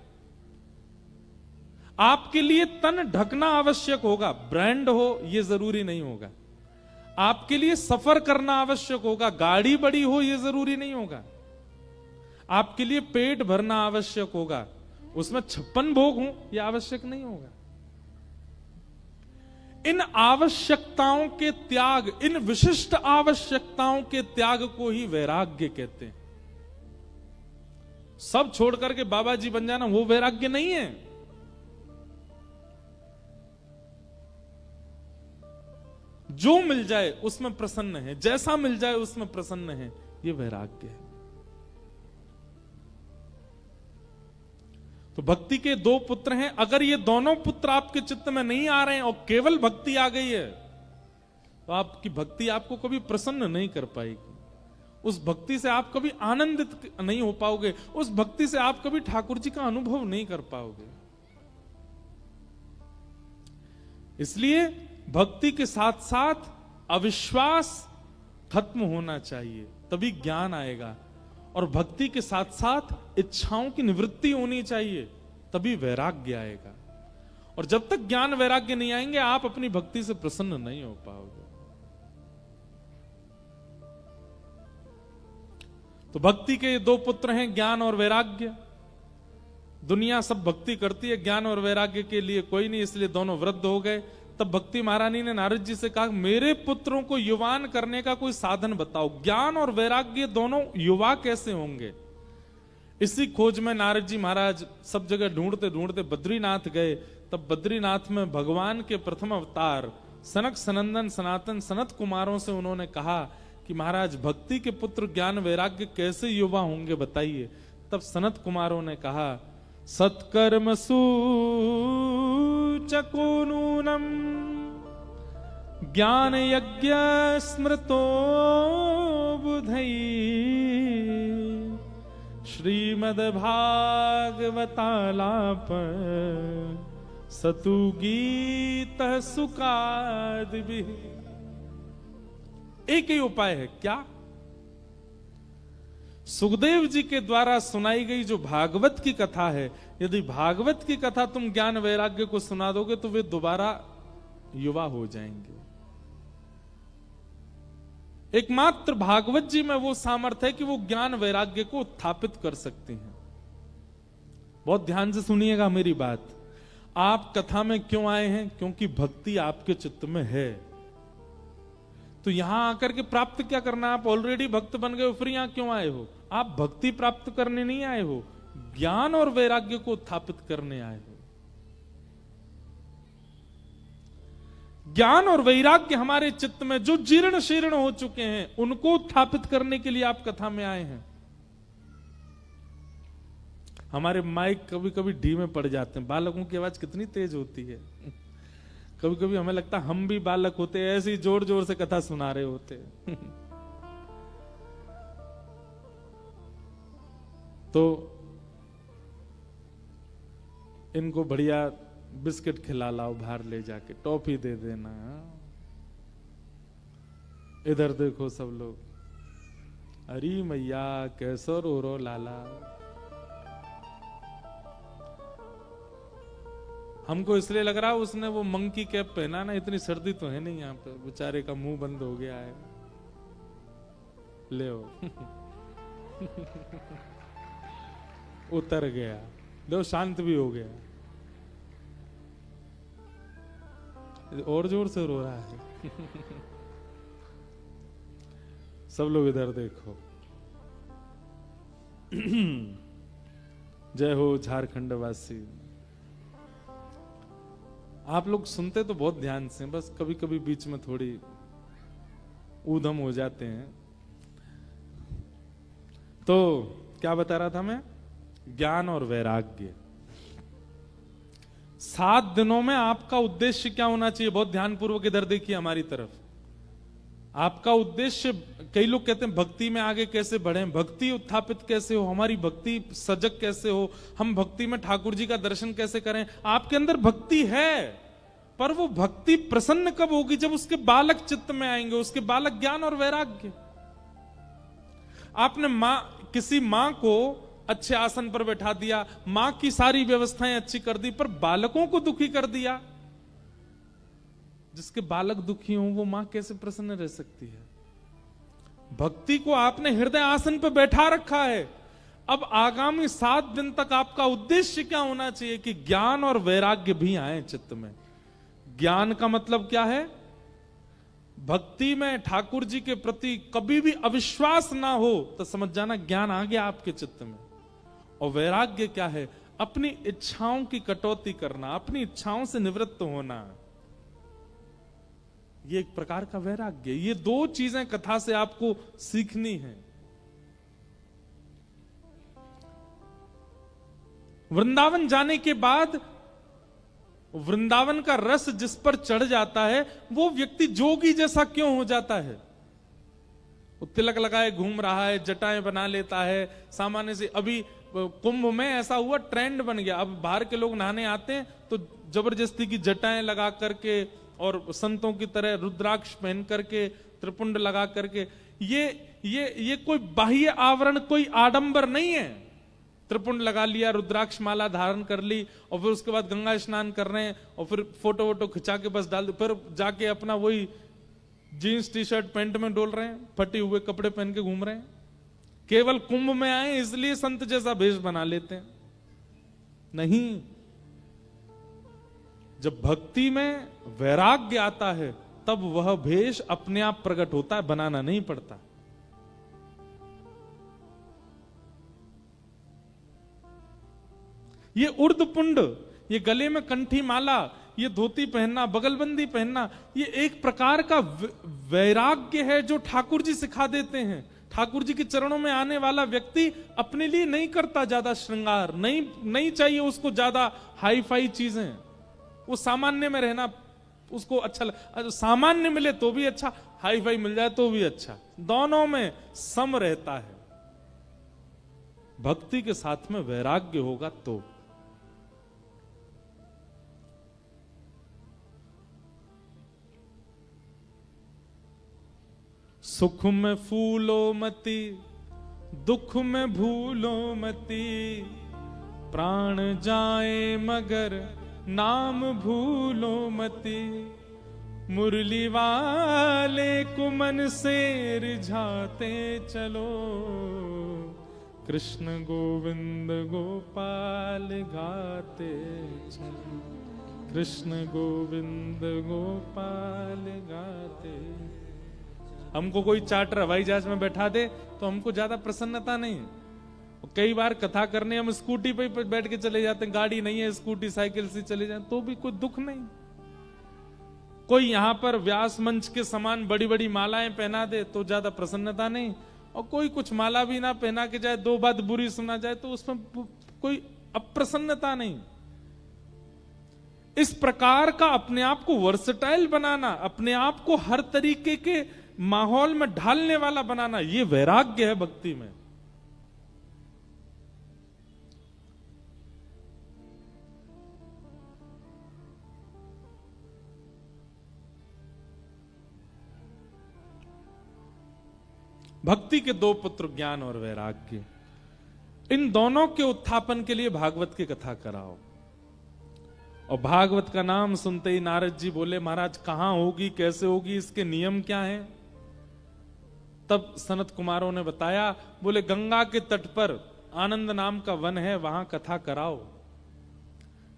S1: आपके लिए तन ढकना आवश्यक होगा, ब्रांड हो ये जरूरी नहीं होगा। आपके लिए सफर करना आवश्यक होगा, गाड़ी बड़ी हो ये जरूरी नहीं होगा। आपके लिए पेट भरना आवश्यक होगा, उसमें 56 भोग हो यह आवश्यक नहीं होगा। इन आवश्यकताओं के त्याग, इन विशिष्ट आवश्यकताओं के त्याग को ही वैराग्य कहते हैं। सब छोड़ करके बाबा जी बन जाना वो वैराग्य नहीं है। जो मिल जाए उसमें प्रसन्न है, जैसा मिल जाए उसमें प्रसन्न है, ये वैराग्य है। तो भक्ति के दो पुत्र हैं। अगर ये दोनों पुत्र आपके चित्त में नहीं आ रहे हैं और केवल भक्ति आ गई है, तो आपकी भक्ति आपको कभी प्रसन्न नहीं कर पाएगी। उस भक्ति से आप कभी आनंदित नहीं हो पाओगे, उस भक्ति से आप कभी ठाकुर जी का अनुभव नहीं कर पाओगे। इसलिए भक्ति के साथ साथ अविश्वास खत्म होना चाहिए, तभी ज्ञान आएगा। और भक्ति के साथ साथ इच्छाओं की निवृत्ति होनी चाहिए, तभी वैराग्य आएगा। और जब तक ज्ञान वैराग्य नहीं आएंगे, आप अपनी भक्ति से प्रसन्न नहीं हो पाओगे। तो भक्ति के दो पुत्र हैं, ज्ञान और वैराग्य। दुनिया सब भक्ति करती है, ज्ञान और वैराग्य के लिए कोई नहीं, इसलिए दोनों वृद्ध हो गए। तब भक्ति महारानी ने नारद जी से कहा, मेरे पुत्रों को युवान करने का कोई साधन बताओ। ज्ञान और वैराग्य दोनों युवा कैसे होंगे? इसी खोज में नारद जी महाराज सब जगह ढूंढते ढूंढते बद्रीनाथ गए। तब बद्रीनाथ में भगवान के प्रथम अवतार सनक सनंदन सनातन सनत कुमारों से उन्होंने कहा कि महाराज भक्ति के पुत्र ज्ञान वैराग्य कैसे युवा होंगे बताइए। तब सनत कुमारों ने कहा, सत्कर्म सूचको नूनम ज्ञान यज्ञ स्मृतो बुधई श्रीमद् भागवतालाप सतु गीत सुकादि। एक ही उपाय है, क्या? सुखदेव जी के द्वारा सुनाई गई जो भागवत की कथा है, यदि भागवत की कथा तुम ज्ञान वैराग्य को सुना दोगे तो वे दोबारा युवा हो जाएंगे। एकमात्र भागवत जी में वो सामर्थ्य है कि वो ज्ञान वैराग्य को उत्थापित कर सकते हैं। बहुत ध्यान से सुनिएगा मेरी बात। आप कथा में क्यों आए हैं? क्योंकि भक्ति आपके चित्त में है। तो यहां आकर के प्राप्त क्या करना? आप ऑलरेडी भक्त बन गए हो, फिर यहां क्यों आए हो? आप भक्ति प्राप्त करने नहीं आए हो, ज्ञान और वैराग्य को उत्थापित करने आए हो। ज्ञान और वैराग्य हमारे चित्त में जो जीर्ण शीर्ण हो चुके हैं, उनको उत्थापित करने के लिए आप कथा में आए हैं। हमारे माइक कभी कभी ढीमे पड़ जाते हैं। बालकों की आवाज कितनी तेज होती है। कभी कभी हमें लगता है हम भी बालक होते, ऐसे ही जोर जोर से कथा सुना रहे होते। तो इनको बढ़िया बिस्किट खिला लाओ, बाहर ले जाके टॉफी दे देना। इधर देखो सब लोग, अरे मैया कैसो रो रो लाला। हमको इसलिए लग रहा उसने वो मंकी कैप पहना ना, इतनी सर्दी तो है नहीं यहाँ पे, बेचारे का मुंह बंद हो गया है। ले उतर गया, लो शांत भी हो गया। और जोर से रो रहा है। सब लोग इधर देखो। जय हो झारखंड वासी। आप लोग सुनते तो बहुत ध्यान से, बस कभी कभी बीच में थोड़ी ऊधम हो जाते हैं। तो क्या बता रहा था मैं? ज्ञान और वैराग्य। 7 दिनों में आपका उद्देश्य क्या होना चाहिए? बहुत ध्यानपूर्वक इधर देखिए हमारी तरफ। आपका उद्देश्य, कई लोग कहते हैं भक्ति में आगे कैसे बढ़े, भक्ति उत्थापित कैसे हो, हमारी भक्ति सजग कैसे हो, हम भक्ति में ठाकुर जी का दर्शन कैसे करें। आपके अंदर भक्ति है, पर वो भक्ति प्रसन्न कब होगी? जब उसके बालक चित्त में आएंगे, उसके बालक ज्ञान और वैराग्य। आपने किसी मां को अच्छे आसन पर बैठा दिया, मां की सारी व्यवस्थाएं अच्छी कर दी, पर बालकों को दुखी कर दिया। जिसके बालक दुखी हों वो मां कैसे प्रसन्न रह सकती है? भक्ति को आपने हृदय आसन पर बैठा रखा है। अब आगामी 7 दिन तक आपका उद्देश्य क्या होना चाहिए? कि ज्ञान और वैराग्य भी आए चित्त में। ज्ञान का मतलब क्या है? भक्ति में ठाकुर जी के प्रति कभी भी अविश्वास ना हो तो समझ जाना ज्ञान आ गया आपके चित्त में। और वैराग्य क्या है? अपनी इच्छाओं की कटौती करना, अपनी इच्छाओं से निवृत्त होना। ये एक प्रकार का वैराग्य। ये 2 चीजें कथा से आपको सीखनी है। वृंदावन जाने के बाद वृंदावन का रस जिस पर चढ़ जाता है वो व्यक्ति जोगी जैसा क्यों हो जाता है? वो तिलक लगाए घूम रहा है, जटाएं बना लेता है सामान्य से। अभी कुंभ में ऐसा हुआ, ट्रेंड बन गया। अब बाहर के लोग नहाने आते हैं तो जबरदस्ती की जटाएं लगा करके और संतों की तरह रुद्राक्ष पहन करके, त्रिपुंड लगा करके। ये कोई बाह्य आवरण, कोई आडंबर नहीं है। त्रिपुंड लगा लिया, रुद्राक्ष माला धारण कर ली और फिर उसके बाद गंगा स्नान कर रहे हैं और फिर फोटो वोटो खिंचा के बस डाल दो, फिर जाके अपना वही जीन्स टी शर्ट पैंट में डोल रहे हैं, फटे हुए कपड़े पहन के घूम रहे हैं। केवल कुंभ में आए इसलिए संत जैसा भेष बना लेते हैं। नहीं, जब भक्ति में वैराग्य आता है तब वह भेष अपने आप प्रकट होता है, बनाना नहीं पड़ता। ये उर्दपुंड, ये गले में कंठी माला, ये धोती पहनना, बगलबंदी पहनना, ये एक प्रकार का वैराग्य है जो ठाकुर जी सिखा देते हैं। ठाकुर जी के चरणों में आने वाला व्यक्ति अपने लिए नहीं करता ज्यादा श्रृंगार, नहीं चाहिए उसको ज्यादा हाई फाई चीजें। वो सामान्य में रहना उसको अच्छा सामान्य मिले तो भी अच्छा, हाई फाई मिल जाए तो भी अच्छा, दोनों में सम रहता है। भक्ति के साथ में वैराग्य होगा तो। सुख में फूलो मती, दुख में भूलो मती, प्राण जाए मगर नाम भूलो मती, मुरली वाले को मन से रिझाते चलो, कृष्ण गोविंद गोपाल गाते चलो, कृष्ण गोविंद गोपाल गाते। हमको कोई चार्टर हवाई जहाज में बैठा दे तो हमको ज्यादा प्रसन्नता नहीं। कई बार कथा करने हम स्कूटी पे बैठ के चले जाते हैं, गाड़ी नहीं है, स्कूटी साइकिल से चले जाए तो भी कोई दुख नहीं। कोई यहां पर व्यास मंच के समान बड़ी बड़ी मालाएं पहना दे तो ज्यादा प्रसन्नता नहीं, और कोई कुछ माला भी ना पहना के जाए, 2 बात बुरी सुना जाए तो उसमें कोई अप्रसन्नता नहीं। इस प्रकार का अपने आप को वर्सटाइल बनाना, अपने आप को हर तरीके के माहौल में ढालने वाला बनाना, यह वैराग्य है भक्ति में। भक्ति के 2 पुत्र ज्ञान और वैराग्य, इन दोनों के उत्थापन के लिए भागवत की कथा कराओ। और भागवत का नाम सुनते ही नारद जी बोले, महाराज कहां होगी, कैसे होगी, इसके नियम क्या हैं? तब सनत कुमारों ने बताया, बोले गंगा के तट पर आनंद नाम का वन है, वहां कथा कराओ।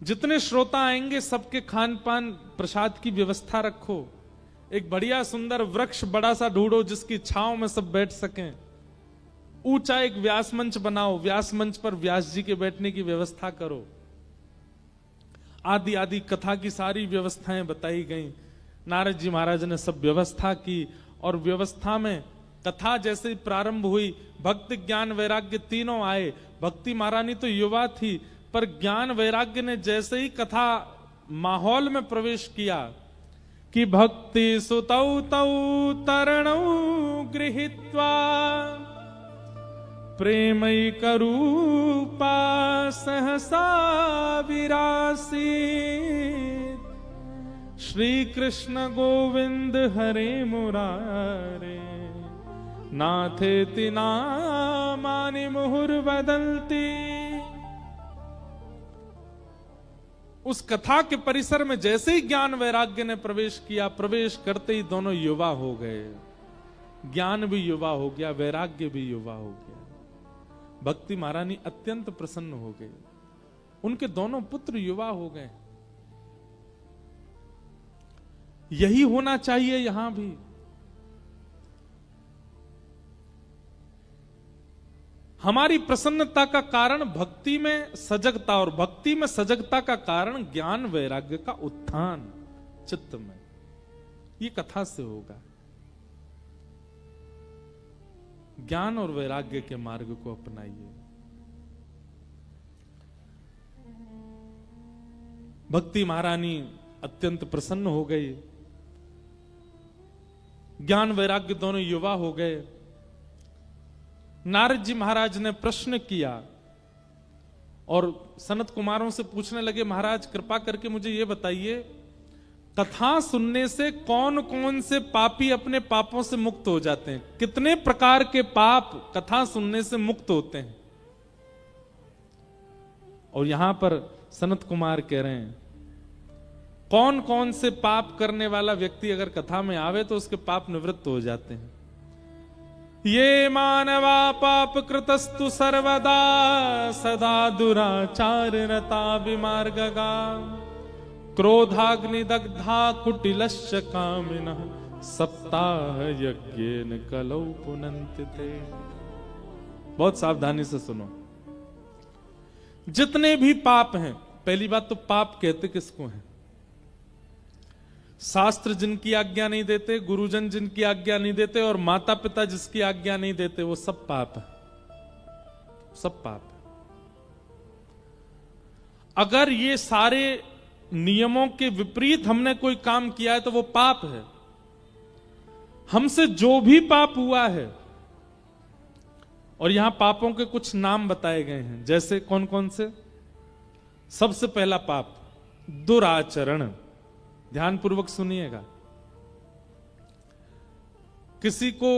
S1: जितने श्रोता आएंगे सबके खान पान प्रसाद की व्यवस्था रखो। एक बढ़िया सुंदर वृक्ष बड़ा सा ढूंढो जिसकी छांव में सब बैठ सकें। ऊंचा एक व्यास मंच बनाओ, व्यास मंच पर व्यास जी के बैठने की व्यवस्था करो। आदि आदि कथा की सारी व्यवस्थाएं बताई गई। नारद जी महाराज ने सब व्यवस्था की और व्यवस्था में कथा जैसे ही प्रारंभ हुई, भक्ति ज्ञान वैराग्य तीनों आए। भक्ति महारानी तो युवा थी, पर ज्ञान वैराग्य ने जैसे ही कथा माहौल में प्रवेश किया कि भक्ति सुतौ तौ तरणौ गृहीत्वा प्रेमैकरूपा सहसा विरासीत् श्री कृष्ण गोविंद हरे मुरारे नाथेति नामानि मुहुर्वदन्ति। उस कथा के परिसर में जैसे ही ज्ञान वैराग्य ने प्रवेश किया, प्रवेश करते ही दोनों युवा हो गए। ज्ञान भी युवा हो गया, वैराग्य भी युवा हो गया। भक्ति महारानी अत्यंत प्रसन्न हो गई। उनके दोनों पुत्र युवा हो गए। यही होना चाहिए यहां भी। हमारी प्रसन्नता का कारण भक्ति में सजगता, और भक्ति में सजगता का कारण ज्ञान वैराग्य का उत्थान चित्त में। ये कथा से होगा। ज्ञान और वैराग्य के मार्ग को अपनाइए। भक्ति महारानी अत्यंत प्रसन्न हो गई। ज्ञान वैराग्य दोनों युवा हो गए। नारद जी महाराज ने प्रश्न किया और सनत कुमारों से पूछने लगे, महाराज कृपा करके मुझे यह बताइए, कथा सुनने से कौन कौन से पापी अपने पापों से मुक्त हो जाते हैं? कितने प्रकार के पाप कथा सुनने से मुक्त होते हैं? और यहां पर सनत कुमार कह रहे हैं, कौन कौन से पाप करने वाला व्यक्ति अगर कथा में आवे तो उसके पाप निवृत्त हो जाते हैं। ये मानवा पाप कृतस्तु सर्वदा सदा दुराचार रता विमार्गगा क्रोधाग्निदग्धा कुटिलश्च कामिनः सप्ताह यज्ञेन कलौ पुनन्ति ते। बहुत सावधानी से सुनो। जितने भी पाप हैं, पहली बात तो पाप कहते किसको हैं? शास्त्र जिनकी आज्ञा नहीं देते, गुरुजन जिनकी आज्ञा नहीं देते, और माता पिता जिसकी आज्ञा नहीं देते, वो सब पाप है। सब पाप है। अगर ये सारे नियमों के विपरीत हमने कोई काम किया है तो वो पाप है। हमसे जो भी पाप हुआ है, और यहां पापों के कुछ नाम बताए गए हैं, जैसे कौन कौन से? सबसे पहला पाप दुराचरण। ध्यान पूर्वक सुनिएगा। किसी को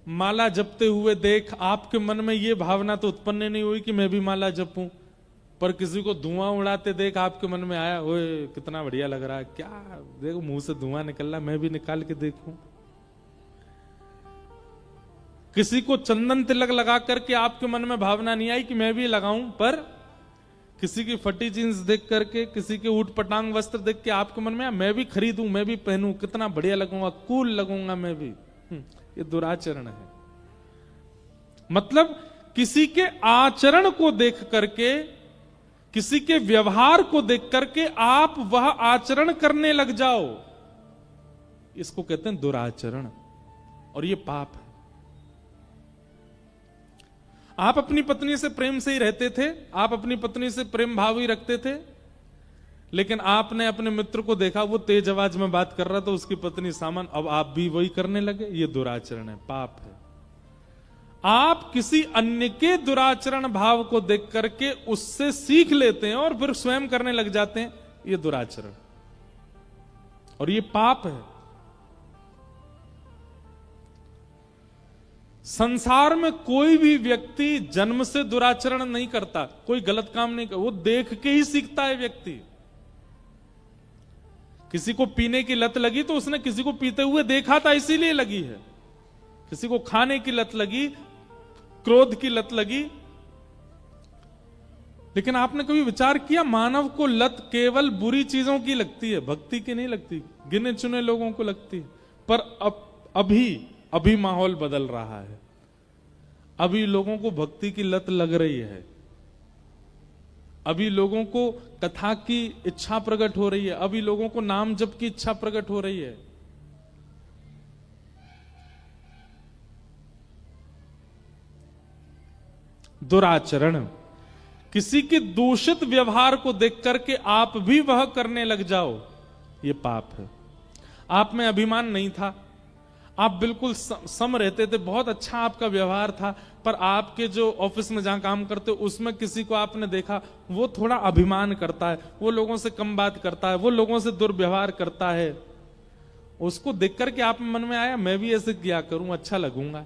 S1: माला जपते हुए देख आपके मन में यह भावना तो उत्पन्न नहीं हुई कि मैं भी माला जपूं, पर किसी को धुआं उड़ाते देख आपके मन में आया, ओए कितना बढ़िया लग रहा है, क्या देखो मुंह से धुआं निकल रहा, मैं भी निकाल के देखूं। किसी को चंदन तिलक लगा करके आपके मन में भावना नहीं आई कि मैं भी लगाऊं, पर किसी की फटी जींस देख करके, किसी के ऊट पटांग वस्त्र देख के आपके मन में आया, मैं भी खरीदूं, मैं भी पहनूं, कितना बढ़िया लगूंगा, कूल लगूंगा मैं भी। ये दुराचरण है। मतलब किसी के आचरण को देख करके, किसी के व्यवहार को देख करके आप वह आचरण करने लग जाओ, इसको कहते हैं दुराचरण, और ये पाप है। आप अपनी पत्नी से प्रेम से ही रहते थे, आप अपनी पत्नी से प्रेम भाव ही रखते थे, लेकिन आपने अपने मित्र को देखा वो तेज आवाज में बात कर रहा था, उसकी पत्नी सामान, अब आप भी वही करने लगे। ये दुराचरण है, पाप है। आप किसी अन्य के दुराचरण भाव को देख करके उससे सीख लेते हैं और फिर स्वयं करने लग जाते हैं, ये दुराचरण, और ये पाप है। संसार में कोई भी व्यक्ति जन्म से दुराचरण नहीं करता, कोई गलत काम नहीं करता, वो देख के ही सीखता है व्यक्ति। किसी को पीने की लत लगी तो उसने किसी को पीते हुए देखा था, इसीलिए लगी है। किसी को खाने की लत लगी, क्रोध की लत लगी, लेकिन आपने कभी विचार किया, मानव को लत केवल बुरी चीजों की लगती है, भक्ति की नहीं लगती, गिने चुने लोगों को लगती है। पर अभी माहौल बदल रहा है, अभी लोगों को भक्ति की लत लग रही है, अभी लोगों को कथा की इच्छा प्रकट हो रही है, अभी लोगों को नाम जप की इच्छा प्रकट हो रही है। दुराचरण, किसी के दूषित व्यवहार को देख करके आप भी वह करने लग जाओ, ये पाप है। आप में अभिमान नहीं था, आप बिल्कुल सम रहते थे, बहुत अच्छा आपका व्यवहार था, पर आपके जो ऑफिस में जहां काम करते हो उसमें किसी को आपने देखा, वो थोड़ा अभिमान करता है, वो लोगों से कम बात करता है, वो लोगों से दुर्व्यवहार करता है। उसको देख करके आप मन में आया मैं भी ऐसे किया करूं, अच्छा लगूंगा,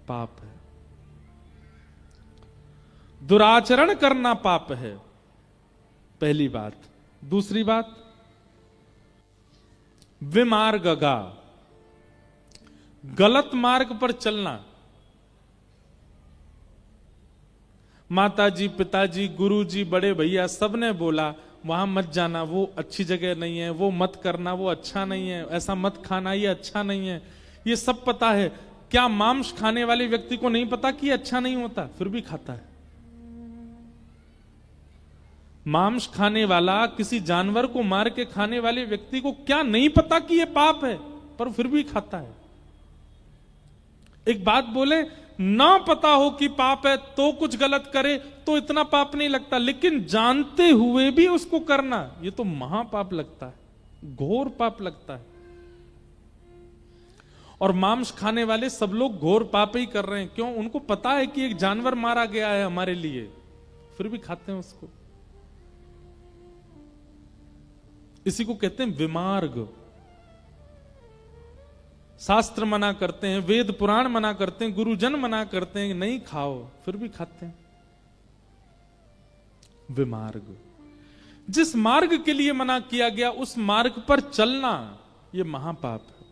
S1: पाप है। दुराचरण करना पाप है, पहली बात। दूसरी बात, विमार्गगा, गलत मार्ग पर चलना। माताजी, पिताजी, गुरुजी, बड़े भैया सबने बोला वहां मत जाना, वो अच्छी जगह नहीं है, वो मत करना, वो अच्छा नहीं है, ऐसा मत खाना, ये अच्छा नहीं है, ये सब पता है। क्या मांस खाने वाले व्यक्ति को नहीं पता कि अच्छा नहीं होता, फिर भी खाता है? मांस खाने वाला, किसी जानवर को मार के खाने वाले व्यक्ति को क्या नहीं पता कि यह पाप है, पर फिर भी खाता है? एक बात बोले, ना पता हो कि पाप है तो कुछ गलत करे तो इतना पाप नहीं लगता, लेकिन जानते हुए भी उसको करना, ये तो महापाप लगता है, घोर पाप लगता है। और मांस खाने वाले सब लोग घोर पाप ही कर रहे हैं। क्यों? उनको पता है कि एक जानवर मारा गया है हमारे लिए, फिर भी खाते हैं उसको। इसी को कहते हैं विमार्ग। शास्त्र मना करते हैं, वेद पुराण मना करते हैं, गुरुजन मना करते हैं नहीं खाओ, फिर भी खाते हैं। विमार्ग, जिस मार्ग के लिए मना किया गया उस मार्ग पर चलना, यह महापाप है।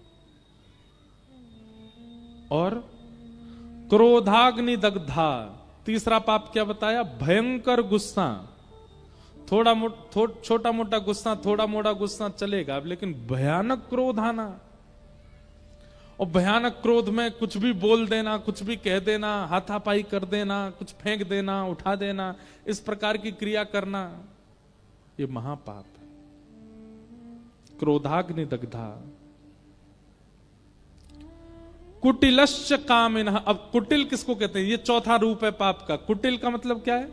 S1: और क्रोधाग्नि दग्धा, तीसरा पाप क्या बताया? भयंकर गुस्सा। छोटा मोटा गुस्सा, थोड़ा मोटा गुस्सा चलेगा, लेकिन भयानक क्रोध आना, और भयानक क्रोध में कुछ भी बोल देना, कुछ भी कह देना, हाथापाई कर देना, कुछ फेंक देना, उठा देना, इस प्रकार की क्रिया करना, यह महापाप है। क्रोधाग्नि दग्धा। कुटिलश्च कामिनः। अब कुटिल किसको कहते हैं? ये चौथा रूप है पाप का। कुटिल का मतलब क्या है?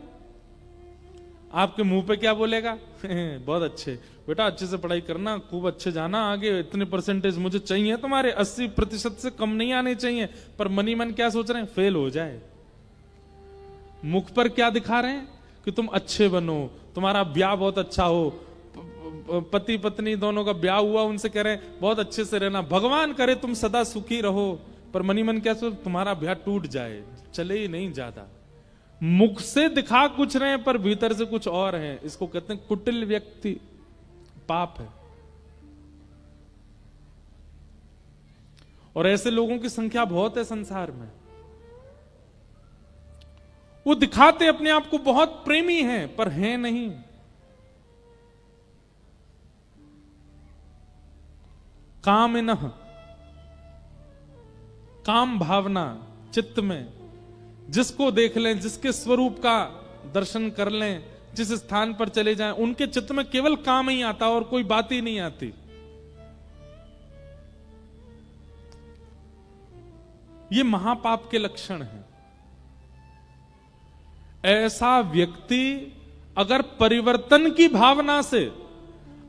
S1: आपके मुंह पे क्या बोलेगा? बहुत अच्छे बेटा, अच्छे से पढ़ाई करना, खूब अच्छे जाना आगे, इतने परसेंटेज मुझे चाहिए तुम्हारे, 80% से कम नहीं आने चाहिए। पर मनी मन क्या सोच रहे हैं? फेल हो जाए। मुख पर क्या दिखा रहे हैं? कि तुम अच्छे बनो, तुम्हारा ब्याह बहुत अच्छा हो, पति पत्नी दोनों का ब्याह हुआ, उनसे कह रहे हैं बहुत अच्छे से रहना, भगवान करे तुम सदा सुखी रहो। पर मनी मन क्या सोच? तुम्हारा ब्याह टूट जाए, चले ही नहीं ज्यादा। मुख से दिखा कुछ रहे हैं पर भीतर से कुछ और है। इसको कहते हैं कुटिल व्यक्ति, पाप है। और ऐसे लोगों की संख्या बहुत है संसार में। वो दिखाते अपने आप को बहुत प्रेमी हैं, पर हैं नहीं। कामिनः, काम भावना चित्त में, जिसको देख लें, जिसके स्वरूप का दर्शन कर लें, जिस स्थान पर चले जाएं, उनके चित्त में केवल काम ही आता और कोई बात ही नहीं आती। ये महापाप के लक्षण हैं। ऐसा व्यक्ति अगर परिवर्तन की भावना से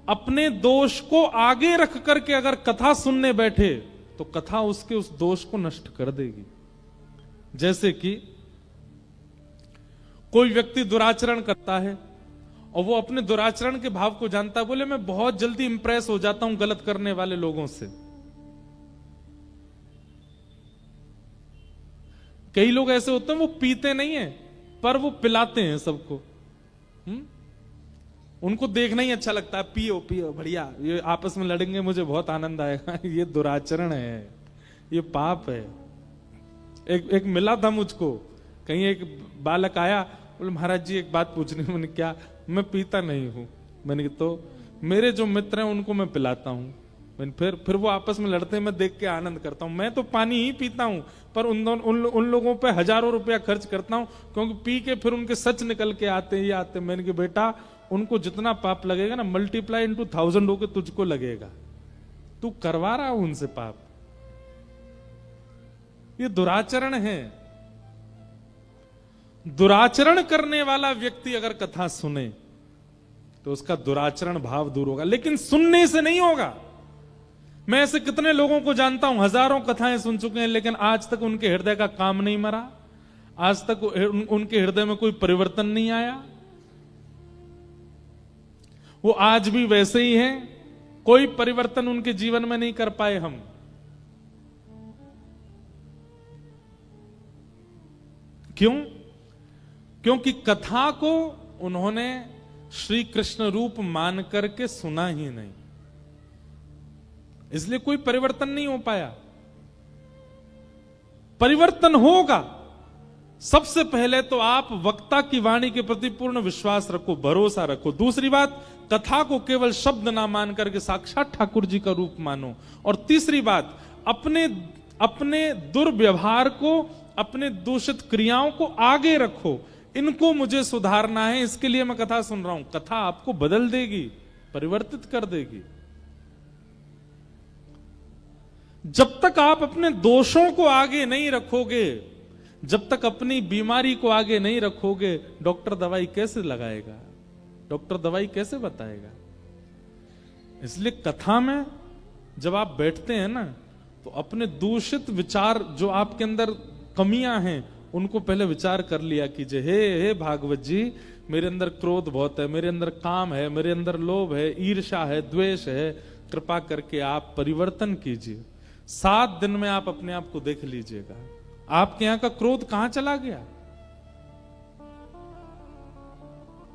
S1: अपने दोष को आगे रख करके अगर कथा सुनने बैठे, तो कथा उसके उस दोष को नष्ट कर देगी। जैसे कि कोई व्यक्ति दुराचरण करता है और वो अपने दुराचरण के भाव को जानता है, बोले मैं बहुत जल्दी इंप्रेस हो जाता हूं गलत करने वाले लोगों से। कई लोग ऐसे होते हैं, वो पीते नहीं है पर वो पिलाते हैं सबको। उनको देखना ही अच्छा लगता है, पियो पियो बढ़िया, ये आपस में लड़ेंगे मुझे बहुत आनंद आएगा। ये दुराचरण है, ये पाप है। एक मिला था मुझको, कहीं एक बालक आया, बोले महाराज जी एक बात पूछनी है। मैंने क्या? मैं पीता नहीं हूं। मैंने कहा तो मेरे जो मित्र हैं उनको मैं पिलाता हूं। मैंने फिर वो आपस में लड़ते हैं, मैं देख के आनंद करता हूं। मैं तो पानी ही पीता हूं, पर उन लोगों पे हजारों रुपया खर्च करता हूं, क्योंकि पी के फिर उनके सच निकल के आते ही आते। मैंने कहा बेटा उनको जितना पाप लगेगा ना, मल्टीप्लाई इंटू 1000 होके तुझको लगेगा। तू करवा रहा हूं उनसे पाप। ये दुराचरण है। दुराचरण करने वाला व्यक्ति अगर कथा सुने तो उसका दुराचरण भाव दूर होगा, लेकिन सुनने से नहीं होगा। मैं ऐसे कितने लोगों को जानता हूं, हजारों कथाएं सुन चुके हैं, लेकिन आज तक उनके हृदय का काम नहीं मरा, आज तक उनके हृदय में कोई परिवर्तन नहीं आया। वो आज भी वैसे ही हैं, कोई परिवर्तन उनके जीवन में नहीं कर पाए हम। क्यों? क्योंकि कथा को उन्होंने श्री कृष्ण रूप मान करके सुना ही नहीं, इसलिए कोई परिवर्तन नहीं हो पाया। परिवर्तन होगा। सबसे पहले तो आप वक्ता की वाणी के प्रति पूर्ण विश्वास रखो, भरोसा रखो। दूसरी बात, कथा को केवल शब्द ना मान करके साक्षात ठाकुर जी का रूप मानो। और तीसरी बात, अपने दुर्व्यवहार को, अपने दूषित क्रियाओं को आगे रखो। इनको मुझे सुधारना है, इसके लिए मैं कथा सुन रहा हूं। कथा आपको बदल देगी, परिवर्तित कर देगी। जब तक आप अपने दोषों को आगे नहीं रखोगे, जब तक अपनी बीमारी को आगे नहीं रखोगे, डॉक्टर दवाई कैसे लगाएगा? डॉक्टर दवाई कैसे बताएगा? इसलिए कथा में जब आप बैठते हैं ना, तो अपने दूषित विचार, जो आपके अंदर कमियां हैं, उनको पहले विचार कर लिया कीजिए। हे भागवत जी, मेरे अंदर क्रोध बहुत है, मेरे अंदर काम है, मेरे अंदर लोभ है, ईर्ष्या है, द्वेष है, कृपा करके आप परिवर्तन कीजिए। 7 दिन में आप अपने आप को देख लीजिएगा, आपके यहां का क्रोध कहां चला गया,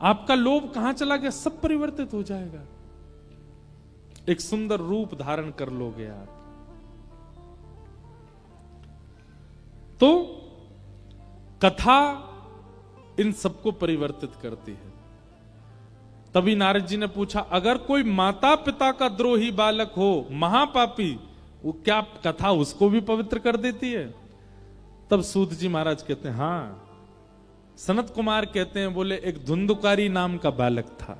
S1: आपका लोभ कहां चला गया, सब परिवर्तित हो जाएगा। एक सुंदर रूप धारण कर लोगे आप। तो कथा इन सबको परिवर्तित करती है। तभी नारद जी ने पूछा, अगर कोई माता पिता का द्रोही बालक हो, महापापी, वो क्या कथा उसको भी पवित्र कर देती है? तब सूत जी महाराज कहते हैं, हां। सनत कुमार कहते हैं, बोले एक धुंधुकारी नाम का बालक था,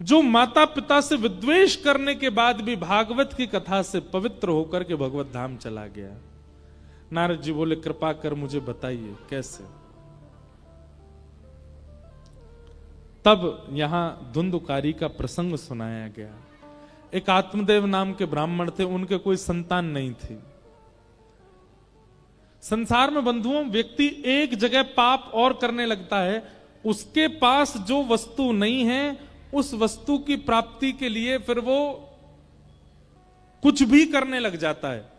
S1: जो माता पिता से विद्वेष करने के बाद भी भागवत की कथा से पवित्र होकर के भगवत धाम चला गया। नारद जी बोले, कृपा कर मुझे बताइए कैसे। तब यहां धुंधुकारी का प्रसंग सुनाया गया। एक आत्मदेव नाम के ब्राह्मण थे, उनके कोई संतान नहीं थी। संसार में बंधुओं, व्यक्ति एक जगह पाप और करने लगता है, उसके पास जो वस्तु नहीं है, उस वस्तु की प्राप्ति के लिए फिर वो कुछ भी करने लग जाता है।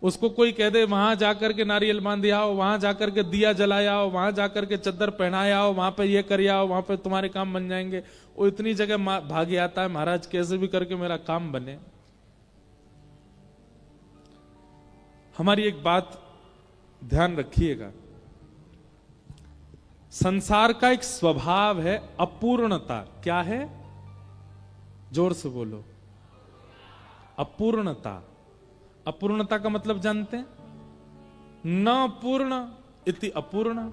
S1: उसको कोई कह दे वहां जाकर के नारियल बांध आओ, वहां जाकर के दिया जलाया आओ, वहां जाकर के चद्दर पहनाया आओ, वहां पे ये कर आओ, वहां पे तुम्हारे काम बन जाएंगे। वो इतनी जगह भागे आता है, महाराज कैसे भी करके मेरा काम बने। हमारी एक बात ध्यान रखिएगा, संसार का एक स्वभाव है अपूर्णता। क्या है? जोर से बोलो। अपूर्णता। अपूर्णता का मतलब जानते हैं? न पूर्ण इति अपूर्ण।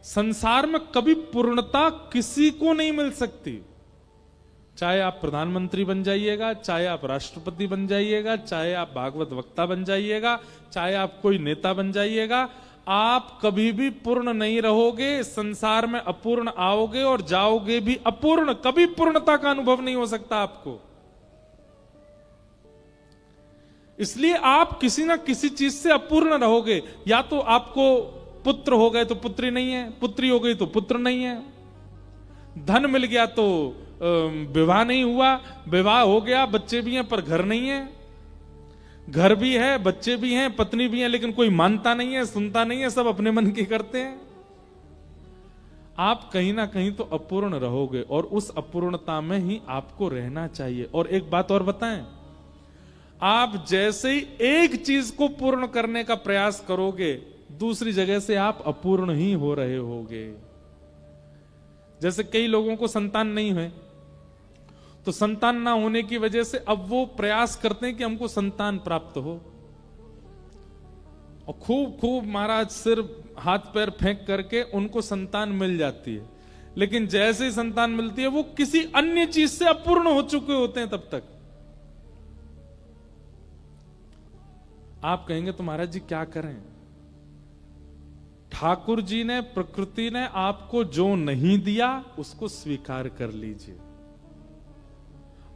S1: संसार में कभी पूर्णता किसी को नहीं मिल सकती। चाहे आप प्रधानमंत्री बन जाइएगा, चाहे आप राष्ट्रपति बन जाइएगा, चाहे आप भागवत वक्ता बन जाइएगा, चाहे आप कोई नेता बन जाइएगा, आप कभी भी पूर्ण नहीं रहोगे। संसार में अपूर्ण आओगे और जाओगे भी अपूर्ण। कभी पूर्णता का अनुभव नहीं हो सकता आपको। इसलिए आप किसी ना किसी चीज से अपूर्ण रहोगे। या तो आपको पुत्र हो गए तो पुत्री नहीं है, पुत्री हो गई तो पुत्र नहीं है, धन मिल गया तो विवाह नहीं हुआ, विवाह हो गया बच्चे भी हैं पर घर नहीं है, घर भी है बच्चे भी हैं पत्नी भी है, लेकिन कोई मानता नहीं है, सुनता नहीं है, सब अपने मन की करते हैं। आप कहीं ना कहीं तो अपूर्ण रहोगे और उस अपूर्णता में ही आपको रहना चाहिए। और एक बात और बताएं, आप जैसे ही एक चीज को पूर्ण करने का प्रयास करोगे, दूसरी जगह से आप अपूर्ण ही हो रहे होगे। जैसे कई लोगों को संतान नहीं है, तो संतान ना होने की वजह से अब वो प्रयास करते हैं कि हमको संतान प्राप्त हो, और खूब खूब महाराज सिर हाथ पैर फेंक करके उनको संतान मिल जाती है। लेकिन जैसे ही संतान मिलती है वो किसी अन्य चीज से अपूर्ण हो चुके होते हैं तब तक। आप कहेंगे तो महाराज जी क्या करें? ठाकुर जी ने, प्रकृति ने आपको जो नहीं दिया उसको स्वीकार कर लीजिए।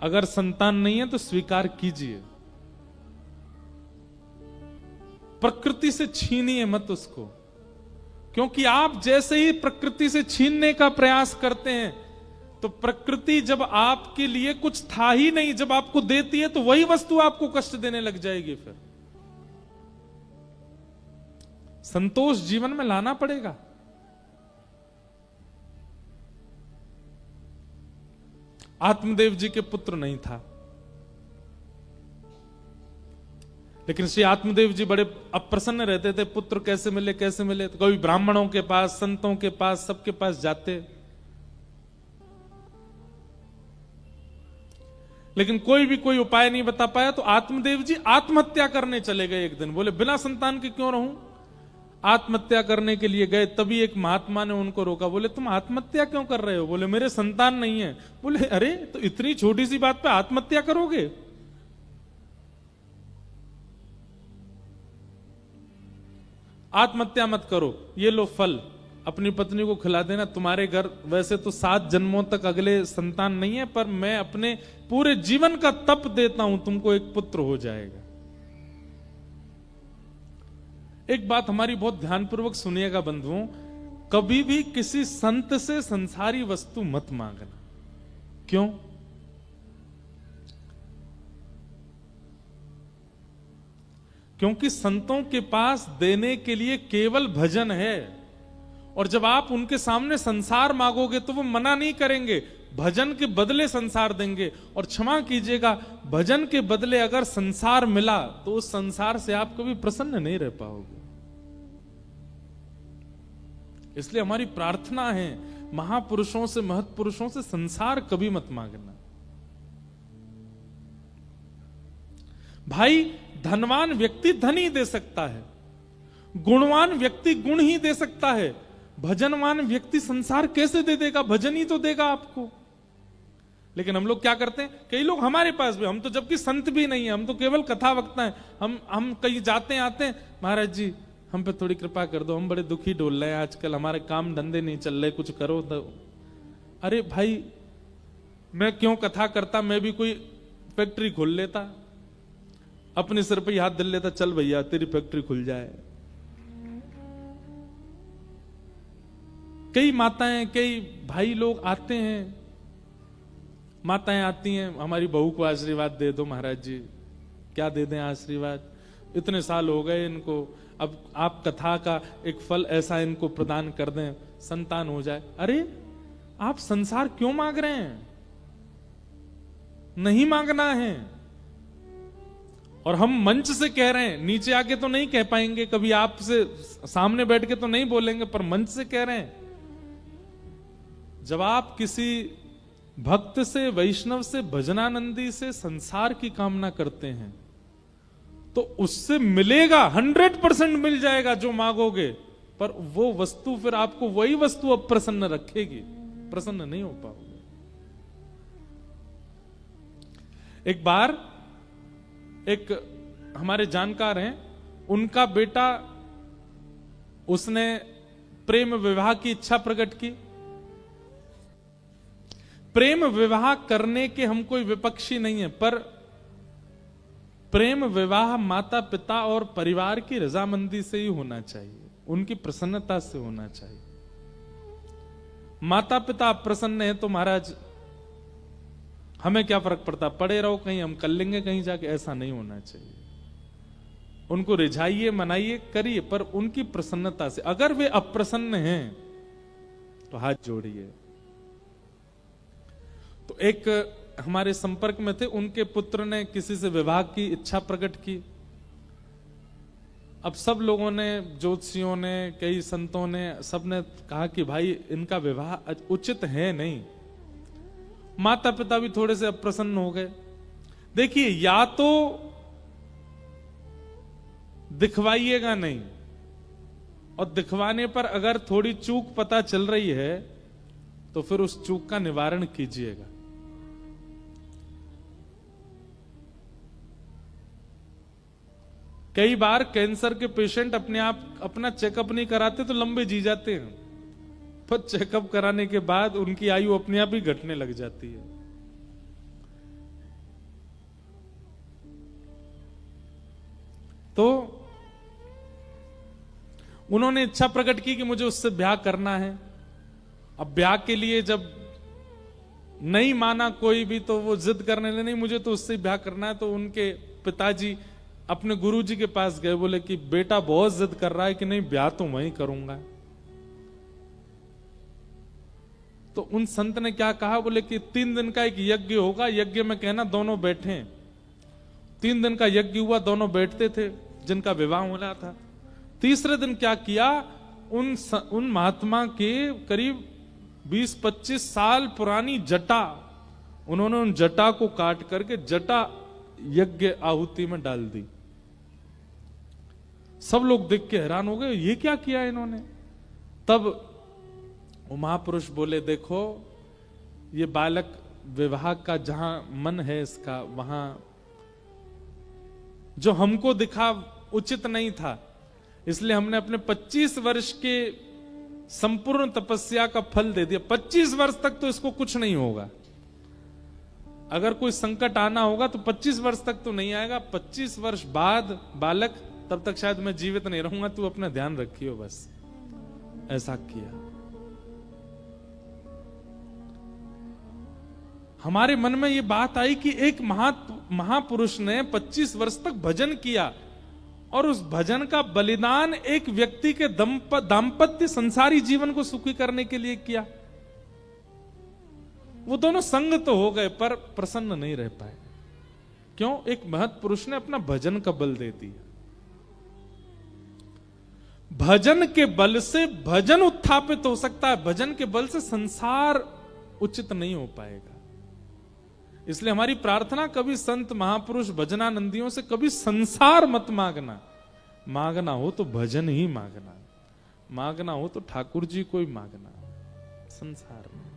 S1: अगर संतान नहीं है तो स्वीकार कीजिए, प्रकृति से छीनिए मत उसको। क्योंकि आप जैसे ही प्रकृति से छीनने का प्रयास करते हैं तो प्रकृति जब आपके लिए कुछ था ही नहीं, जब आपको देती है तो वही वस्तु आपको कष्ट देने लग जाएगी। फिर संतोष जीवन में लाना पड़ेगा। आत्मदेव जी के पुत्र नहीं था, लेकिन श्री आत्मदेव जी बड़े अप्रसन्न रहते थे। पुत्र कैसे मिले कैसे मिले, तो कभी ब्राह्मणों के पास, संतों के पास, सबके पास जाते, लेकिन कोई भी कोई उपाय नहीं बता पाया। तो आत्मदेव जी आत्महत्या करने चले गए एक दिन। बोले बिना संतान के क्यों रहूं, आत्महत्या करने के लिए गए। तभी एक महात्मा ने उनको रोका। बोले तुम आत्महत्या क्यों कर रहे हो? बोले मेरे संतान नहीं है। बोले अरे तो इतनी छोटी सी बात पे आत्महत्या करोगे? आत्महत्या मत करो, ये लो फल, अपनी पत्नी को खिला देना। तुम्हारे घर वैसे तो 7 जन्मों तक अगले संतान नहीं है, पर मैं अपने पूरे जीवन का तप देता हूं, तुमको एक पुत्र हो जाएगा। एक बात हमारी बहुत ध्यानपूर्वक सुनिएगा बंधुओं, कभी भी किसी संत से संसारी वस्तु मत मांगना। क्यों? क्योंकि संतों के पास देने के लिए केवल भजन है, और जब आप उनके सामने संसार मांगोगे तो वो मना नहीं करेंगे, भजन के बदले संसार देंगे। और क्षमा कीजिएगा, भजन के बदले अगर संसार मिला तो उस संसार से आप कभी प्रसन्न नहीं रह पाओगे। इसलिए हमारी प्रार्थना है, महापुरुषों से, महत्पुरुषों से संसार कभी मत मांगना। भाई धनवान व्यक्ति धन ही दे सकता है, गुणवान व्यक्ति गुण ही दे सकता है, भजनवान व्यक्ति संसार कैसे दे देगा? भजन ही तो देगा आपको। लेकिन हम लोग क्या करते हैं, कई लोग हमारे पास भी, हम तो जबकि संत भी नहीं है, हम तो केवल कथा वक्ता है, हम कहीं जाते आते हैं, महाराज जी हम पे थोड़ी कृपा कर दो, हम बड़े दुखी डोल रहे हैं आजकल, हमारे काम धंधे नहीं चल रहे, कुछ करो तो। अरे भाई मैं क्यों कथा करता, मैं भी कोई फैक्ट्री खोल लेता, अपने सिर पे हाथ धर लेता, चल भैया तेरी फैक्ट्री खुल जाए। कई माताएं, कई भाई लोग आते हैं, माताएं आती हैं, हमारी बहू को आशीर्वाद दे दो महाराज जी। क्या दे दें आशीर्वाद, इतने साल हो गए इनको, अब आप कथा का एक फल ऐसा इनको प्रदान कर दें, संतान हो जाए। अरे आप संसार क्यों मांग रहे हैं? नहीं मांगना है। और हम मंच से कह रहे हैं, नीचे आके तो नहीं कह पाएंगे, कभी आपसे सामने बैठ के तो नहीं बोलेंगे, पर मंच से कह रहे हैं। जब आप किसी भक्त से, वैष्णव से, भजनानंदी से संसार की कामना करते हैं तो उससे मिलेगा, 100% मिल जाएगा जो मांगोगे, पर वो वस्तु फिर आपको वही वस्तु अप्रसन्न रखेगी, प्रसन्न नहीं हो पाओगे। एक बार एक हमारे जानकार हैं, उनका बेटा, उसने प्रेम विवाह की इच्छा प्रकट की। प्रेम विवाह करने के हम कोई विपक्षी नहीं है, पर प्रेम विवाह माता पिता और परिवार की रजामंदी से ही होना चाहिए, उनकी प्रसन्नता से होना चाहिए। माता पिता प्रसन्न है तो महाराज हमें क्या फर्क पड़ता, पड़े रहो, कहीं हम कर लेंगे कहीं जाके, ऐसा नहीं होना चाहिए। उनको रिझाइए, मनाइए, करिए, पर उनकी प्रसन्नता से। अगर वे अप्रसन्न हैं तो हाथ जोड़िए। तो एक हमारे संपर्क में थे, उनके पुत्र ने किसी से विवाह की इच्छा प्रकट की। अब सब लोगों ने, ज्योतिषियों ने, कई संतों ने, सबने कहा कि भाई इनका विवाह उचित है नहीं। माता पिता भी थोड़े से अप्रसन्न हो गए। देखिए, या तो दिखवाइएगा नहीं, और दिखवाने पर अगर थोड़ी चूक पता चल रही है तो फिर उस चूक का निवारण कीजिएगा। कई बार कैंसर के पेशेंट अपने आप अपना चेकअप नहीं कराते तो लंबे जी जाते हैं, पर चेकअप कराने के बाद उनकी आयु अपने आप ही घटने लग जाती है। तो उन्होंने इच्छा प्रकट की कि मुझे उससे ब्याह करना है। अब ब्याह के लिए जब नहीं माना कोई भी, तो वो जिद करने लगे, नहीं मुझे तो उससे ब्याह करना है। तो उनके पिताजी अपने गुरुजी के पास गए, बोले कि बेटा बहुत जिद कर रहा है कि नहीं ब्याह तो वहीं करूंगा। तो उन संत ने क्या कहा, बोले कि 3 दिन का एक यज्ञ होगा, यज्ञ में कहना दोनों बैठे। 3 दिन का यज्ञ हुआ, दोनों बैठते थे जिनका विवाह होना था। तीसरे दिन क्या किया, उन महात्मा के करीब 20-25 साल पुरानी जटा, उन्होंने उन जटा को काट करके जटा यज्ञ आहुति में डाल दी। सब लोग देख के हैरान हो गए, ये क्या किया इन्होंने। तब वो महापुरुष बोले, देखो ये बालक विवाह का जहां मन है इसका, वहां जो हमको दिखा उचित नहीं था, इसलिए हमने अपने 25 वर्ष के संपूर्ण तपस्या का फल दे दिया। 25 वर्ष तक तो इसको कुछ नहीं होगा। अगर कोई संकट आना होगा तो 25 वर्ष तक तो नहीं आएगा, 25 वर्ष बाद बालक, तब तक शायद मैं जीवित नहीं रहूंगा, तू अपना ध्यान रखियो बस। ऐसा किया। हमारे मन में ये बात आई कि एक महापुरुष ने 25 वर्ष तक भजन किया, और उस भजन का बलिदान एक व्यक्ति के दाम्पत्य संसारी जीवन को सुखी करने के लिए किया। वो दोनों संग तो हो गए पर प्रसन्न नहीं रह पाए। क्यों? एक महत् पुरुष ने अपना भजन का बल दे दिया। भजन के बल से भजन उत्थापित हो सकता है, भजन के बल से संसार उचित नहीं हो पाएगा। इसलिए हमारी प्रार्थना, कभी संत महापुरुष भजनानंदियों से कभी संसार मत मांगना। मांगना हो तो भजन ही मांगना, मांगना हो तो ठाकुर जी को ही मांगना। संसार में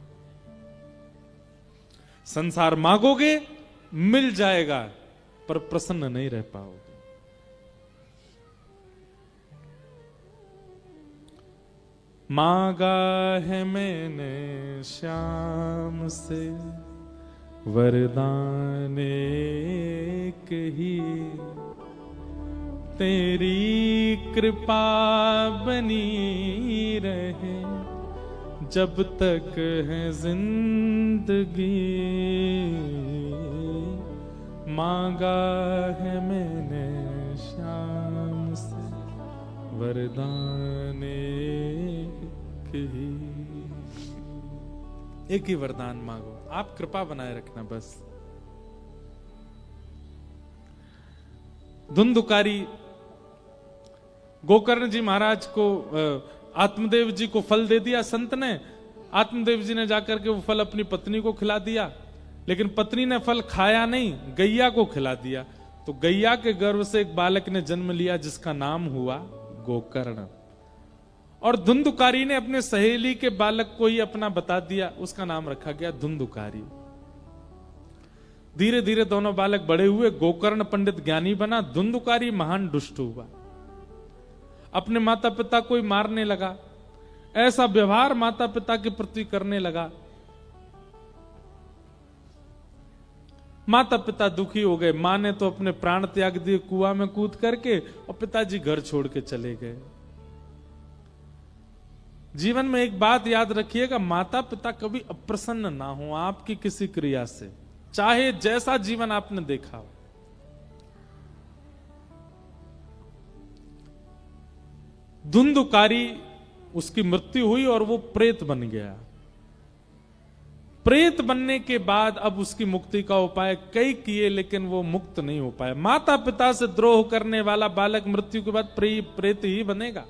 S1: संसार मांगोगे मिल जाएगा, पर प्रसन्न नहीं रह पाओगे। मांगा है मैंने श्याम से वरदान एक ही, तेरी कृपा बनी रहे जब तक है जिंदगी। मांगा है मैंने श्याम से वरदान एक ही वरदान मांगो, आप कृपा बनाए रखना बस। धुंधुकारी गोकर्ण जी महाराज को, आत्मदेव जी को फल दे दिया संत ने। आत्मदेव जी ने जाकर के वो फल अपनी पत्नी को खिला दिया, लेकिन पत्नी ने फल खाया नहीं, गैया को खिला दिया। तो गैया के गर्भ से एक बालक ने जन्म लिया जिसका नाम हुआ गोकर्ण। और धुंधुकारी ने अपने सहेली के बालक को ही अपना बता दिया, उसका नाम रखा गया धुंधुकारी। धीरे धीरे दोनों बालक बड़े हुए। गोकर्ण पंडित ज्ञानी बना, धुंधुकारी महान दुष्ट हुआ, अपने माता पिता को ही मारने लगा, ऐसा व्यवहार माता पिता के प्रति करने लगा। माता पिता दुखी हो गए। मां ने तो अपने प्राण त्याग दिए कुआं में कूद करके, और पिताजी घर छोड़ के चले गए। जीवन में एक बात याद रखिएगा, माता पिता कभी अप्रसन्न ना हो आपकी किसी क्रिया से, चाहे जैसा जीवन आपने देखा हो। धुंधुकारी, उसकी मृत्यु हुई और वो प्रेत बन गया। प्रेत बनने के बाद अब उसकी मुक्ति का उपाय कई किए, लेकिन वो मुक्त नहीं हो पाया। माता पिता से द्रोह करने वाला बालक मृत्यु के बाद प्रेत ही बनेगा।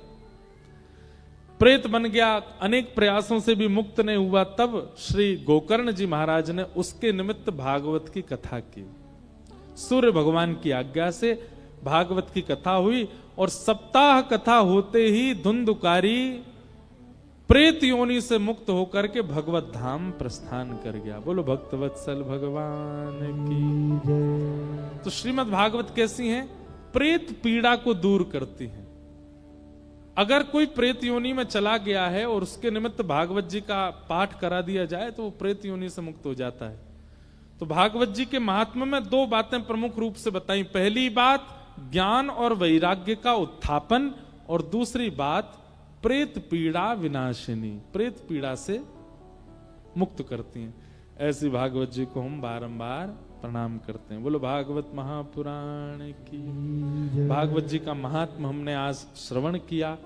S1: प्रेत बन गया, अनेक प्रयासों से भी मुक्त नहीं हुआ। तब श्री गोकर्ण जी महाराज ने उसके निमित्त भागवत की कथा की। सूर्य भगवान की आज्ञा से भागवत की कथा हुई और सप्ताह कथा होते ही धुंधुकारी प्रेत योनि से मुक्त होकर के भगवत धाम प्रस्थान कर गया। बोलो भक्तवत्सल भगवान की जय। तो श्रीमद् भागवत कैसी है? प्रेत पीड़ा को दूर करती है। अगर कोई प्रेत योनि में चला गया है और उसके निमित्त भागवत जी का पाठ करा दिया जाए तो वो प्रेत योनि से मुक्त हो जाता है। तो भागवत जी के महात्म्य में दो बातें प्रमुख रूप से बताई। पहली बात ज्ञान और वैराग्य का उत्थापन, और दूसरी बात प्रेत पीड़ा विनाशिनी, प्रेत पीड़ा से मुक्त करती हैं। ऐसी भागवत जी को हम बारंबार प्रणाम करते हैं। बोलो भागवत महापुराण की। भागवत जी का महात्मा हमने आज श्रवण किया।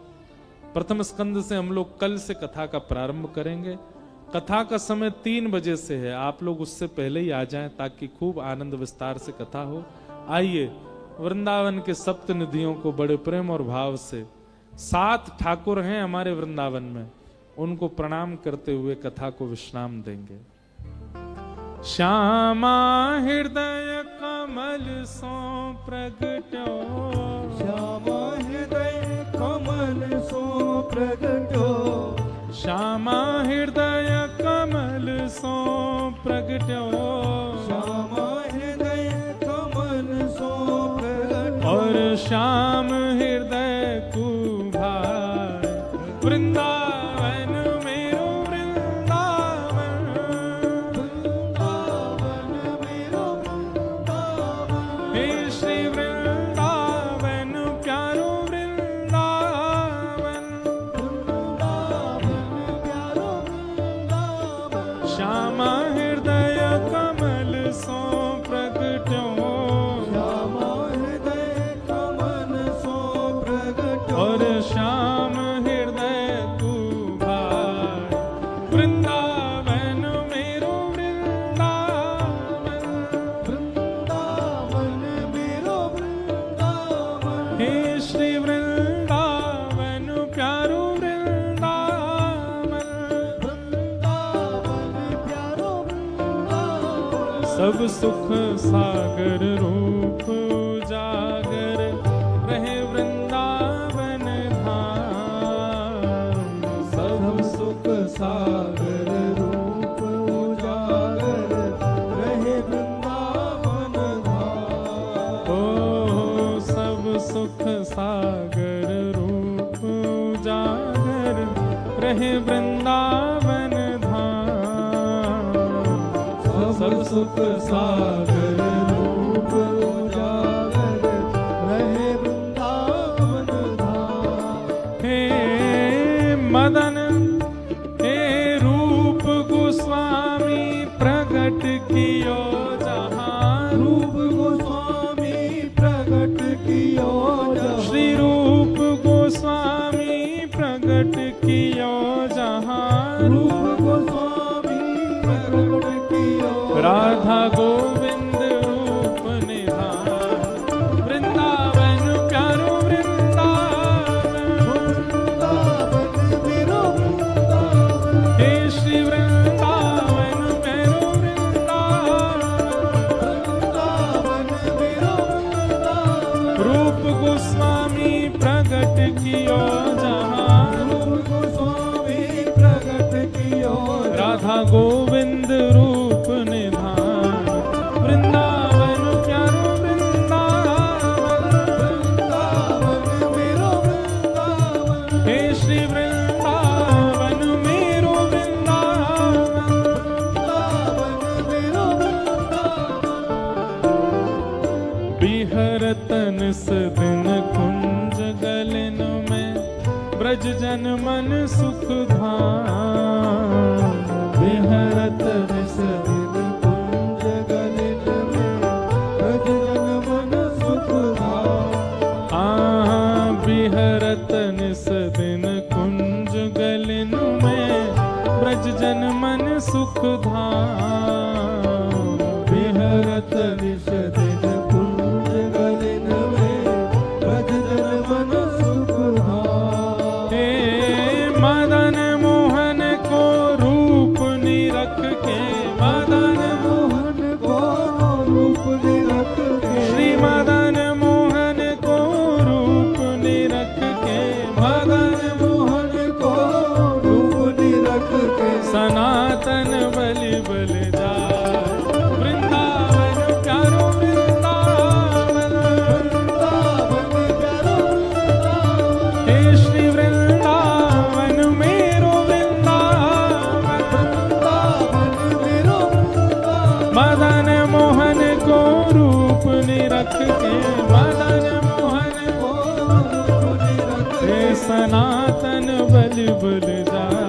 S1: प्रथम स्कंद से हम लोग कल से कथा का प्रारंभ करेंगे। कथा का समय 3 बजे से है। आप लोग उससे पहले ही आ जाएं ताकि खूब आनंद विस्तार से कथा हो। आइए, वृंदावन के सप्त निधियों को बड़े प्रेम और भाव से, 7 ठाकुर हैं हमारे वृंदावन में, उनको प्रणाम करते हुए कथा को विश्राम देंगे। श्यामा हृदय कमल सो प्रगट्यो,
S2: श्यामा हृदय कमल सो प्रगट्यो,
S1: श्यामा हृदय कमल सो प्रगट्यो,
S2: श्यामा हृदय कमल सो प्रगट्यो,
S1: और श्याम हृदय कुभार वृंदावन मेरो वृंदावन,
S2: वृंदावन मेरो वृंदावन,
S1: हे श्री वृंदावन प्यारो वृंदावन,
S2: वृंदावन प्यारो वृंदावन,
S1: श्यामा हृदय कमल सो प्रगट्यो,
S2: श्यामा हृदय कमल सो प्रगट्यो,
S1: और श्याम हृदय कुभार वृंदावन मेरो वृंदावन,
S2: वृंदावन मेरो वृंदावन,
S1: हे श्री वृंदावन प्यारो वृंदावन,
S2: वृंदावन प्यारो वृंदावन,
S1: सब सुख सागर रूप उजागर रहे वृंदावन धाम, सब सुख
S2: सागर रूप उजागर रहे वृंदावन धाम,
S1: ओ सब सुख सागर रूप उजागर रहे वृंदावन धाम,
S2: सब सुख सागर रूप उजागर रहे वृंदावन धाम,
S1: हे मदन हे रूप गोस्वामी प्रकट कियो जहां,
S2: रूप गोस्वामी प्रकट कियो जहां,
S1: श्री रूप गोस्वामी प्रकट कियो जहां,
S2: रूप गोस्वामी प्रकट कियो
S1: राधा गोविंद रूप निधान, वृंदावन प्यारो वृंदावन,
S2: वृंदावन मेरो वृंदावन,
S1: हे श्री वृंदावन मेरो वृंदावन,
S2: वृंदावन मेरो वृंदावन,
S1: रूप गोस्वामी प्रकट कियो जहां,
S2: रूप गोस्वामी प्रकट कियो
S1: राधा गोविंद रूप निधान, वृंदावन प्यारो वृंदावन,
S2: वृंदावन मेरो वृंदावन,
S1: हे श्री वृंदावन मेरो वृंदावन,
S2: वृंदावन मेरो वृंदावन,
S1: बिहरतन दिन कुंज गलन में ब्रज जन मन सुख धाम,
S2: बिहरत निस दिन कुंज गलिन में ब्रज जन मन सुख धाम,
S1: बिहरत निस दिन कुंज गलन में ब्रज जन मन सुख धाम,
S2: हरत निश दिन कुंज गलिन में ब्रज जन मन सुख धाम।
S1: मदन मोहन को रूप निरख के, मदन
S2: मोहन को रूप निरख के,
S1: श्री मदन मोहन को रूप निरख के, मदन
S2: मोहन को रूप निरख के,
S1: सनातन बलि बल जाए। वृंदावन प्यारो वृंदावन,
S2: वृंदावन प्यारो वृंदावन,
S1: हे श्री वृंदावन मेरो वृंदावन।
S2: वृंदावन मेरो वृंदावन,
S1: मदन मोहन को रूप निरख के, मदन मोहन
S2: को रूप निरख के,
S1: हे सनातन बलि बल जाए।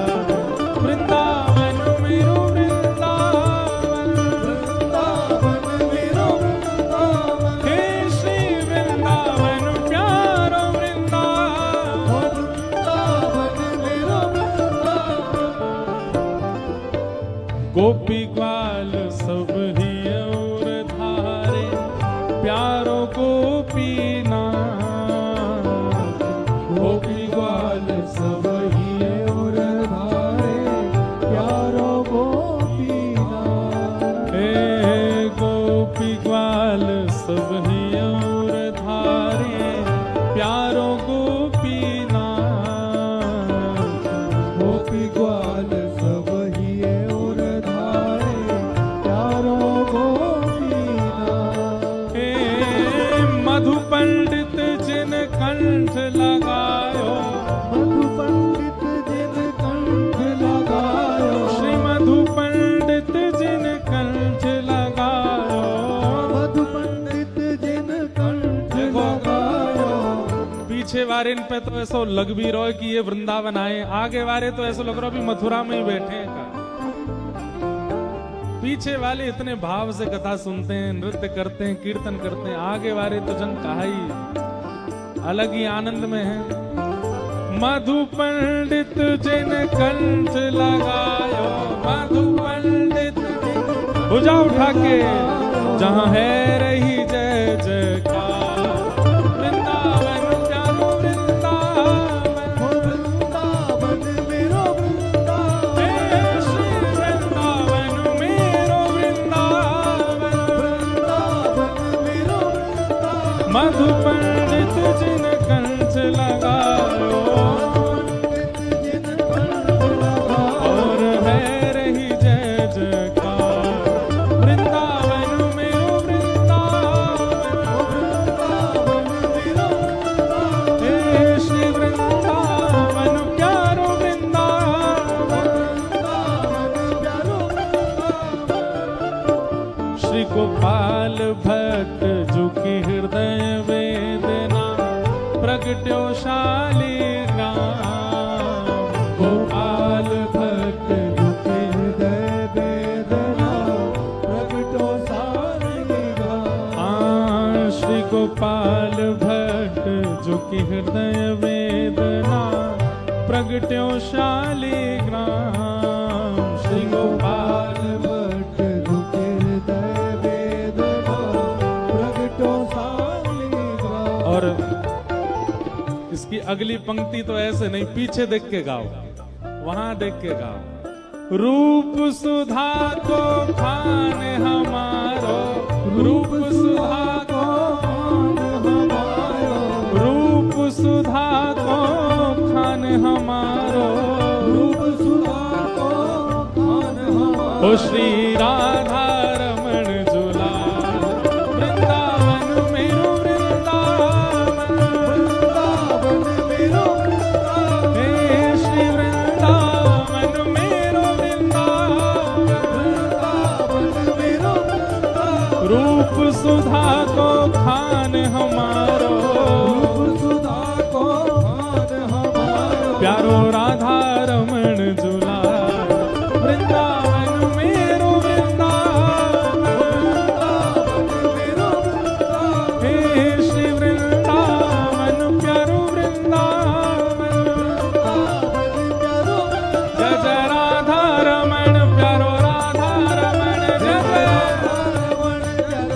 S1: वृंदावन मेरो वृंदावन,
S2: वृंदावन मेरो वृंदावन,
S1: हे श्री वृंदावन प्यारो वृंदावन।
S2: वृंदावन मेरो वृंदावन।
S1: गोपी ग्वाल सब ही और धारे, प्यारो गोपी नाथ।
S2: गोपी ग्वाल सब ही और धारे, प्यारो गोपीनाथ।
S1: हे गोपी ग्वाल सब ही और धारे, प्यारो गोपी नाथ।
S2: गोपी ग्वाल सब ही और धारे, प्यारो गोपीनाथ।
S1: हे मधु पंडित जिन कंठ लगायो,
S2: मधु पंडित जिन कंठ लगायो,
S1: श्री मधु पंडित जिन कंठ लगायो।
S2: मधु पंडित जिन कंठ लगायो।
S1: पीछे वारे इन पे तो ऐसा लग भी रहा है कि ये वृंदावन आए, आगे वारे तो ऐसा लग रहा है अभी मथुरा में ही बैठे हैं का। पीछे वाले इतने भाव से कथा सुनते हैं, नृत्य करते हैं, कीर्तन करते हैं, आगे वाले तो जन कहा ही अलग ही आनंद में है। मधु पंडित जिन कंठ लगायो, मधु पंडित भुजा उठा के जहां है रही जय जयकार। वृंदावन प्यारो वृंदावन,
S2: वृंदावन मेरो वृंदावन,
S1: हे श्री वृंदावन मेरो वृंदावन।
S2: वृंदावन मेरो वृंदावन।
S1: मधु पंडित जिन कंठ लगायो,
S2: जिन कंठ लगायो,
S1: और है रही जय जयकार। वृंदावन मेरो वृंदावन,
S2: वृंदावन मेरो वृंदावन,
S1: हे श्री वृंदावन प्यारो वृंदावन।
S2: वृंदावन प्यारो वृंदावन।
S1: श्री गोपाल भट्ट जो की हृदय वेदना प्रगट्यो शालिग्राम।
S2: गोपाल भट्ट दुखे हृदय वेदना प्रगटो शालिग्राम।
S1: श्री गोपाल भट्ट जो की हृदय वेदना प्रगट्यो शालिग्राम। श्री गोपाल
S2: भट्ट दुखे हृदय वेदना प्रगटो शालिग्राम।
S1: और इसकी अगली पंक्ति तो ऐसे नहीं, पीछे देख के गाओ, वहां देख के गाओ। रूप सुधा को खान हमारो, रूप सुधा को,
S2: हमारो
S1: रूप सुधा को खान हमारो।
S2: रूप सुधा को खान हमारो।
S1: ओ श्री राधा रमण जुलाल, वृंदावन मेरो वृंदावन।
S2: वृंदावन मेरो वृंदावन।
S1: हे श्री वृंदावन मेरो वृंदावन।
S2: वृंदावन मेरो वृंदावन।
S1: रूप सुधा को खान हमारो,
S2: रूप सुधा को खान हमारो।
S1: प्यारो राधा रमण जुलाल। वृंदावन मेरो वृंदावन,
S2: वृंदावन मेरो वृंदावन।
S1: हे श्री वृंदावन प्यारो वृंदावन।
S2: वृंदावन प्यारो
S1: जय जय राधा रमण प्यारो राधा रमण, जय जय
S2: रमण प्यारो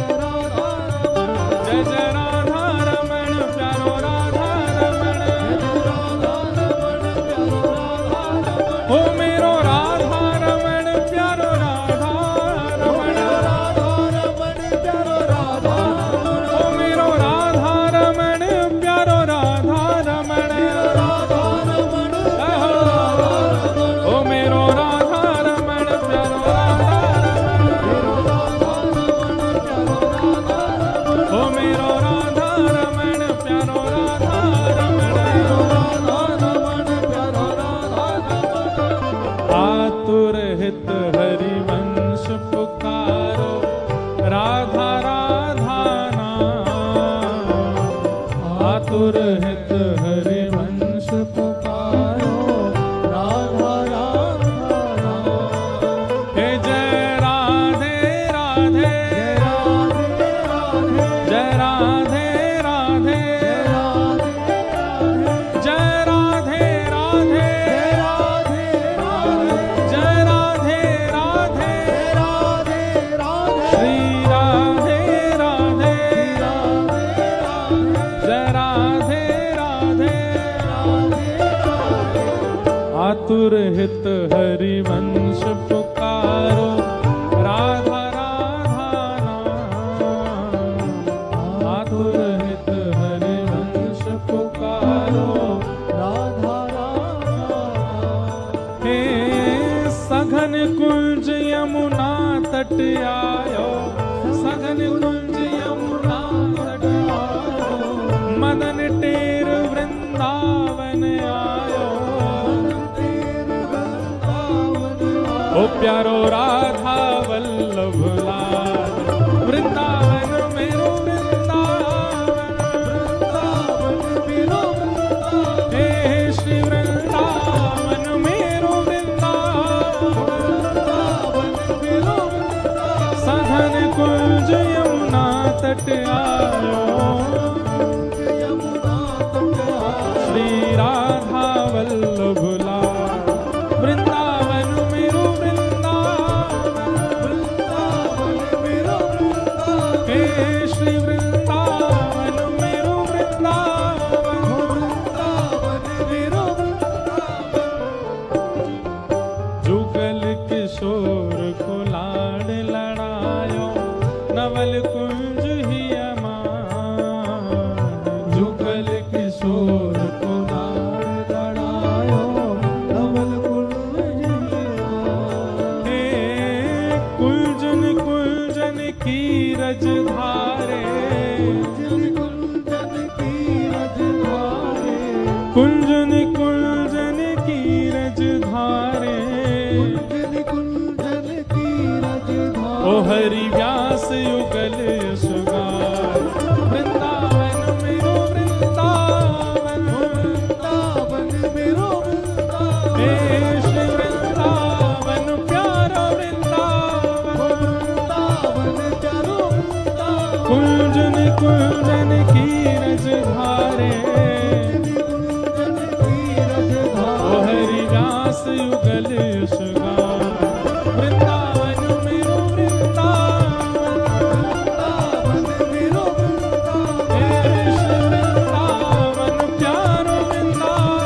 S1: आतुर हित हरि
S2: वंश पुकारो राधा राधा राम।
S1: हे जय राधे राधे
S2: जय राधे राधे
S1: जय राधे राधे
S2: जय राधे राधे
S1: जय राधे राधे
S2: राधे राधे
S1: श्री राधे राधे जय राधे राधे आतुर हित हरि वंश पुकारो राधा राधा नाम। आतुर हित हरि वंश पुकारो
S2: राधा राधा
S1: हे सघन कुंज यमुना तट आयो सघन कुंज यमुना तट आयो मदन टेर वृंदावन आयो ओ प्यारो राधा वल्लभ लाल वृंदावन मेरो वृंदावन हे श्री वृंदावन मेरो वृंदावन सघन कुंज यमुना तट आयो श्री राधा वल्लभ लाल वृंदावन मेरो वृंदावन हे श्री वृंदावन मेरो वृंदावन जुगल किशोर को लाड लड़ायो नवल कुंज ही अमान जुगल किशोर को लाड लड़ायो
S2: नवल
S1: हे कुंजन कुंजन की रज धारे कुंजन कुंजन की रज धारे ओ हरि व्यास युगल यशगार वृंदावन मेरो वृंदावन हे श्री वृंदावन प्यारा वृंदावन कुंजन कुंजन की रज धारे ओ हरि व्यास युगल यशगार वृंदावन मेरो वृंदावन हे श्री वृंदावन प्यारो वृंदावन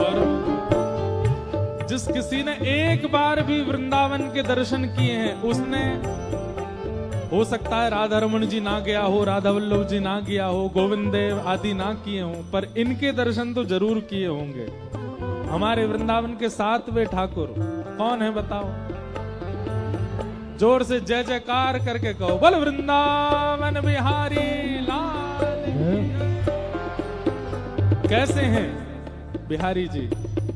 S1: और जिस किसी ने एक बार भी वृंदावन के दर्शन किए हैं उसने हो सकता है राधा रमन जी ना गया हो राधा वल्लभ जी ना गया हो गोविंद देव आदि ना किए हों पर इनके दर्शन तो जरूर किए होंगे। हमारे वृंदावन के 7वें ठाकुर कौन है बताओ जोर से जय जयकार करके कहो बोल वृंदावन बिहारी लाल की। कैसे हैं बिहारी जी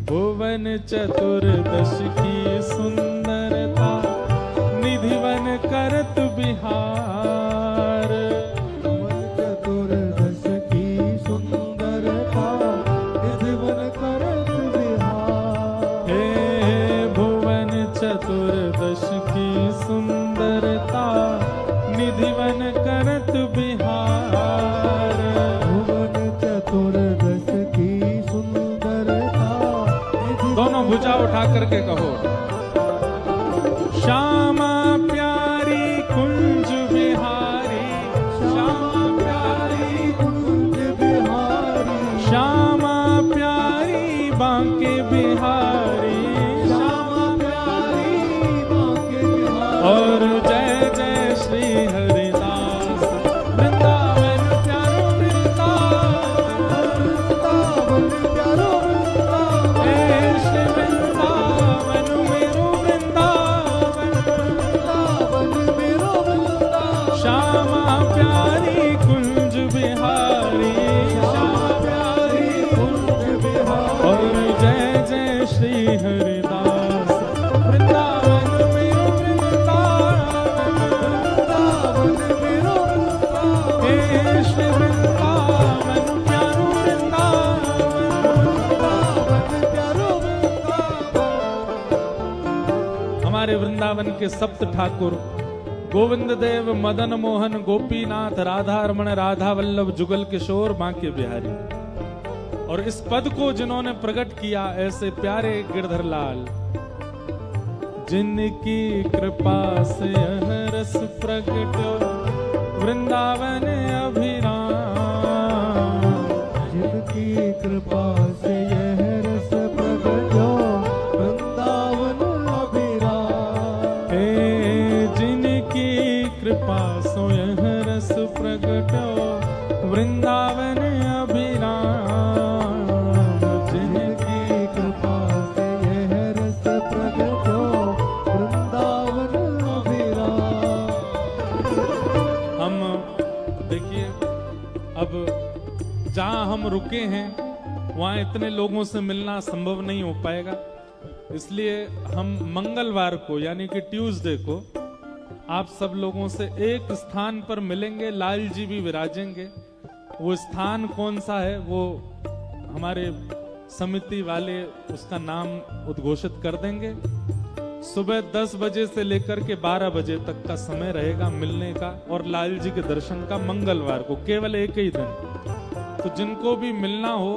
S1: भुवन चतुर्दश की सुंदरता निधिवन करत बिहार
S2: चतुर्दश की सुंदरता निधिवन करत बिहार
S1: हे भुवन चतुर्दश की सुंदरता निधिवन करत बिहार
S2: भुवन चतुर्दश की सुंदरता
S1: दोनों भुजा उठा करके कहो श्यामा प्यारी कुंज बिहारी श्यामा प्यारी
S2: कुंज बिहारी
S1: श्यामा प्यारी बांके बिहारी
S2: श्यामा प्यारी बांके बिहारी
S1: और जय जय श्री हरिदास वृंदावन प्यारो वृंदावन
S2: वृंदावन प्यारो वृंदावन
S1: हे श्री वृंदावन वृंदावन के सप्त ठाकुर गोविंद देव, मदन मोहन, गोपीनाथ, राधा रमण, राधा वल्लभ, जुगल किशोर, बांके बिहारी। और इस पद को जिन्होंने प्रकट किया ऐसे प्यारे गिरधर लाल, जिनकी कृपा से यह रस प्रकट वृंदावन अभिराम,
S2: जिनकी कृपा से यह रस प्रकट वृंदावन अभिराम।
S1: हे जिनकी कृपा से यह रस प्रकट वृंदावन अभिराम,
S2: जिनकी कृपा से यह रस प्रकट वृंदावन अभिराम।
S1: हम देखिए अब जहां हम रुके हैं वहां इतने लोगों से मिलना संभव नहीं हो पाएगा, इसलिए हम मंगलवार को यानी कि ट्यूसडे को आप सब लोगों से एक स्थान पर मिलेंगे। लाल जी भी विराजेंगे। वो स्थान कौन सा है वो हमारे समिति वाले उसका नाम उद्घोषित कर देंगे। सुबह 10 बजे से लेकर के 12 बजे तक का समय रहेगा मिलने का और लाल जी के दर्शन का, मंगलवार को, केवल एक ही दिन। तो जिनको भी मिलना हो,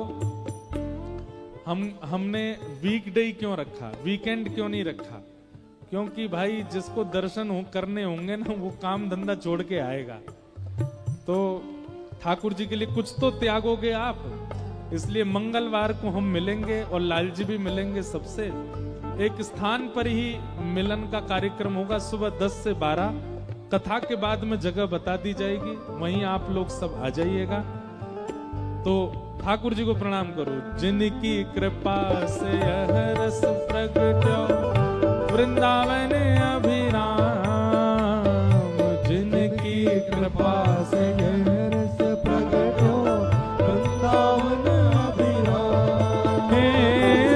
S1: हमने वीकडे क्यों रखा, वीकेंड क्यों नहीं रखा? क्योंकि भाई जिसको दर्शन करने होंगे ना वो काम धंधा छोड़ के आएगा, तो ठाकुर जी के लिए कुछ तो त्यागोगे आप। इसलिए मंगलवार को हम मिलेंगे और लाल जी भी मिलेंगे सबसे। एक स्थान पर ही मिलन का कार्यक्रम होगा सुबह 10 से 12। कथा के बाद में जगह बता दी जाएगी, वहीं आप लोग सब आ जाइएगा। तो ठाकुर जी को प्रणाम करो। जिनकी कृपा से यह रस प्रगट्यो वृंदावन अभिराम, जिनकी कृपा से
S2: यह रस प्रगट्यो वृंदावन अभिराम।
S1: हे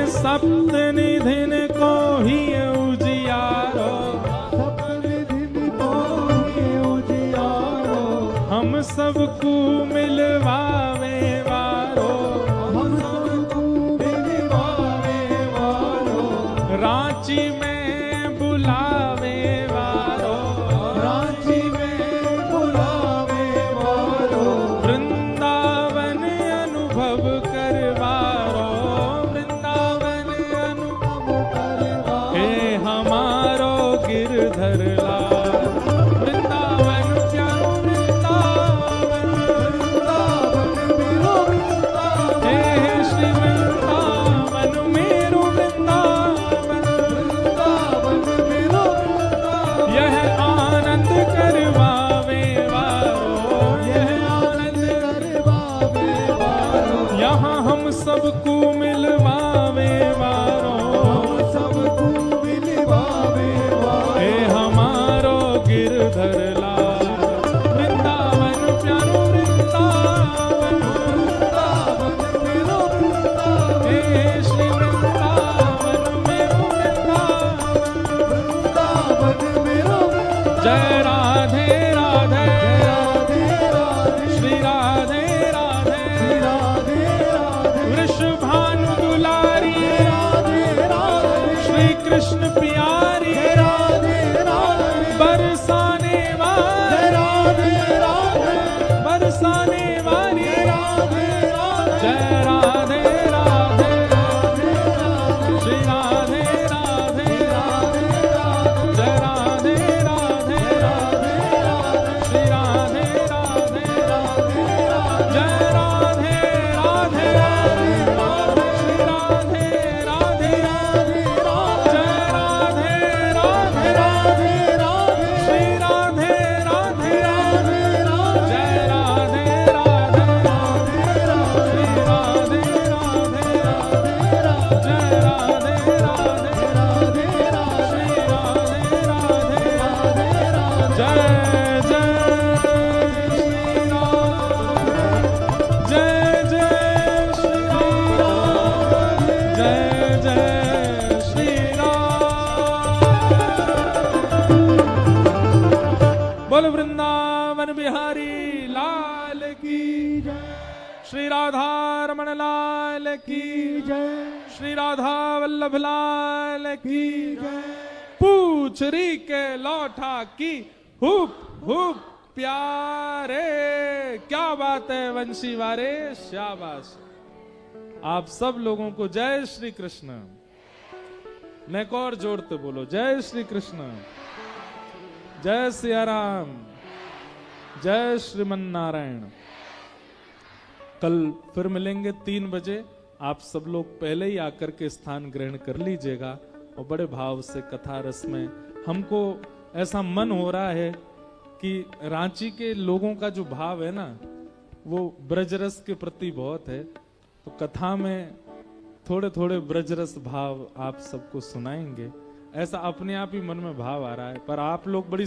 S1: सप्त निधिन को ही उजियारो,
S2: सप्तनिधिन को ही उजियारो,
S1: हम सबको मिलवावे वारो,
S2: हम सबको मिलवावे वारो,
S1: रांची में बुलावे वारो,
S2: रांची में बुलावे वारो,
S1: वृंदावन अनुभव करवारो, वृंदावन अनुभव
S2: करवा।
S1: हे हमारो गिरधर लाल, वृंदावन प्यारो वृंदावन,
S2: वृंदावन मेरो वृंदावन,
S1: हे श्री वृंदावन मेरो वृंदावन,
S2: वृंदावन मेरो वृंदावन,
S1: यह आनंद करवावे वारो, यह आनंद
S2: करवावे वारो,
S1: यहाँ हम सबको मिलवावे वारो,
S2: हम सबको मिलवावे वारो,
S1: हे हमारो गिरधर लाल, वृंदावन प्यारो वृंदावन,
S2: वृंदावन मेरो वृंदावन,
S1: हे श्री वृंदावन मेरो वृंदावन।
S2: वृंदावन मेरो वृंदावन।
S1: जय राधे राधे,
S2: राधे राधे,
S1: श्री राधे राधे,
S2: श्री राधे राधे,
S1: वृषभानु दुलारी,
S2: राधे राधे,
S1: श्री कृष्ण प्यारी,
S2: राधे राधे,
S1: बरसाने वाली,
S2: राधे राधे,
S1: बरसाने वाली,
S2: राधे राधे,
S1: जय राधे राधे, श्री राधे राधे, जय राधे राधे, श्री राधे राधे, जय राधे राधे, श्री राधे राधे, जय राधे राधे, श्री राधे राधे, जय राधे राधे, श्री राधे राधे, जय राधे राधे, श्री राधे राधे, जय जय श्री राम, जय जय श्री राम, जय जय श्री राम। बोल वृंदावन बिहारी लाल की जय, श्री राधा रमण लाल की जय, श्री राधा वल्लभ लाल की जय। पूज पूछरी के लौटा की हुप हुप प्यारे। क्या बात है वंशी वारे, शाबाश। आप सब लोगों को जय श्री कृष्ण। नेक और जोड़ते बोलो जय श्री कृष्ण, जय सिया राम, जय श्रीमन नारायण। कल फिर मिलेंगे 3 बजे। आप सब लोग पहले ही आकर के स्थान ग्रहण कर लीजिएगा और बड़े भाव से कथा रस में। हमको ऐसा मन हो रहा है कि रांची के लोगों का जो भाव है ना, वो ब्रजरस के प्रति बहुत है। तो कथा में थोड़े थोड़े ब्रजरस भाव आप सबको सुनाएंगे। ऐसा अपने आप ही मन में भाव आ रहा है, पर आप लोग बड़ी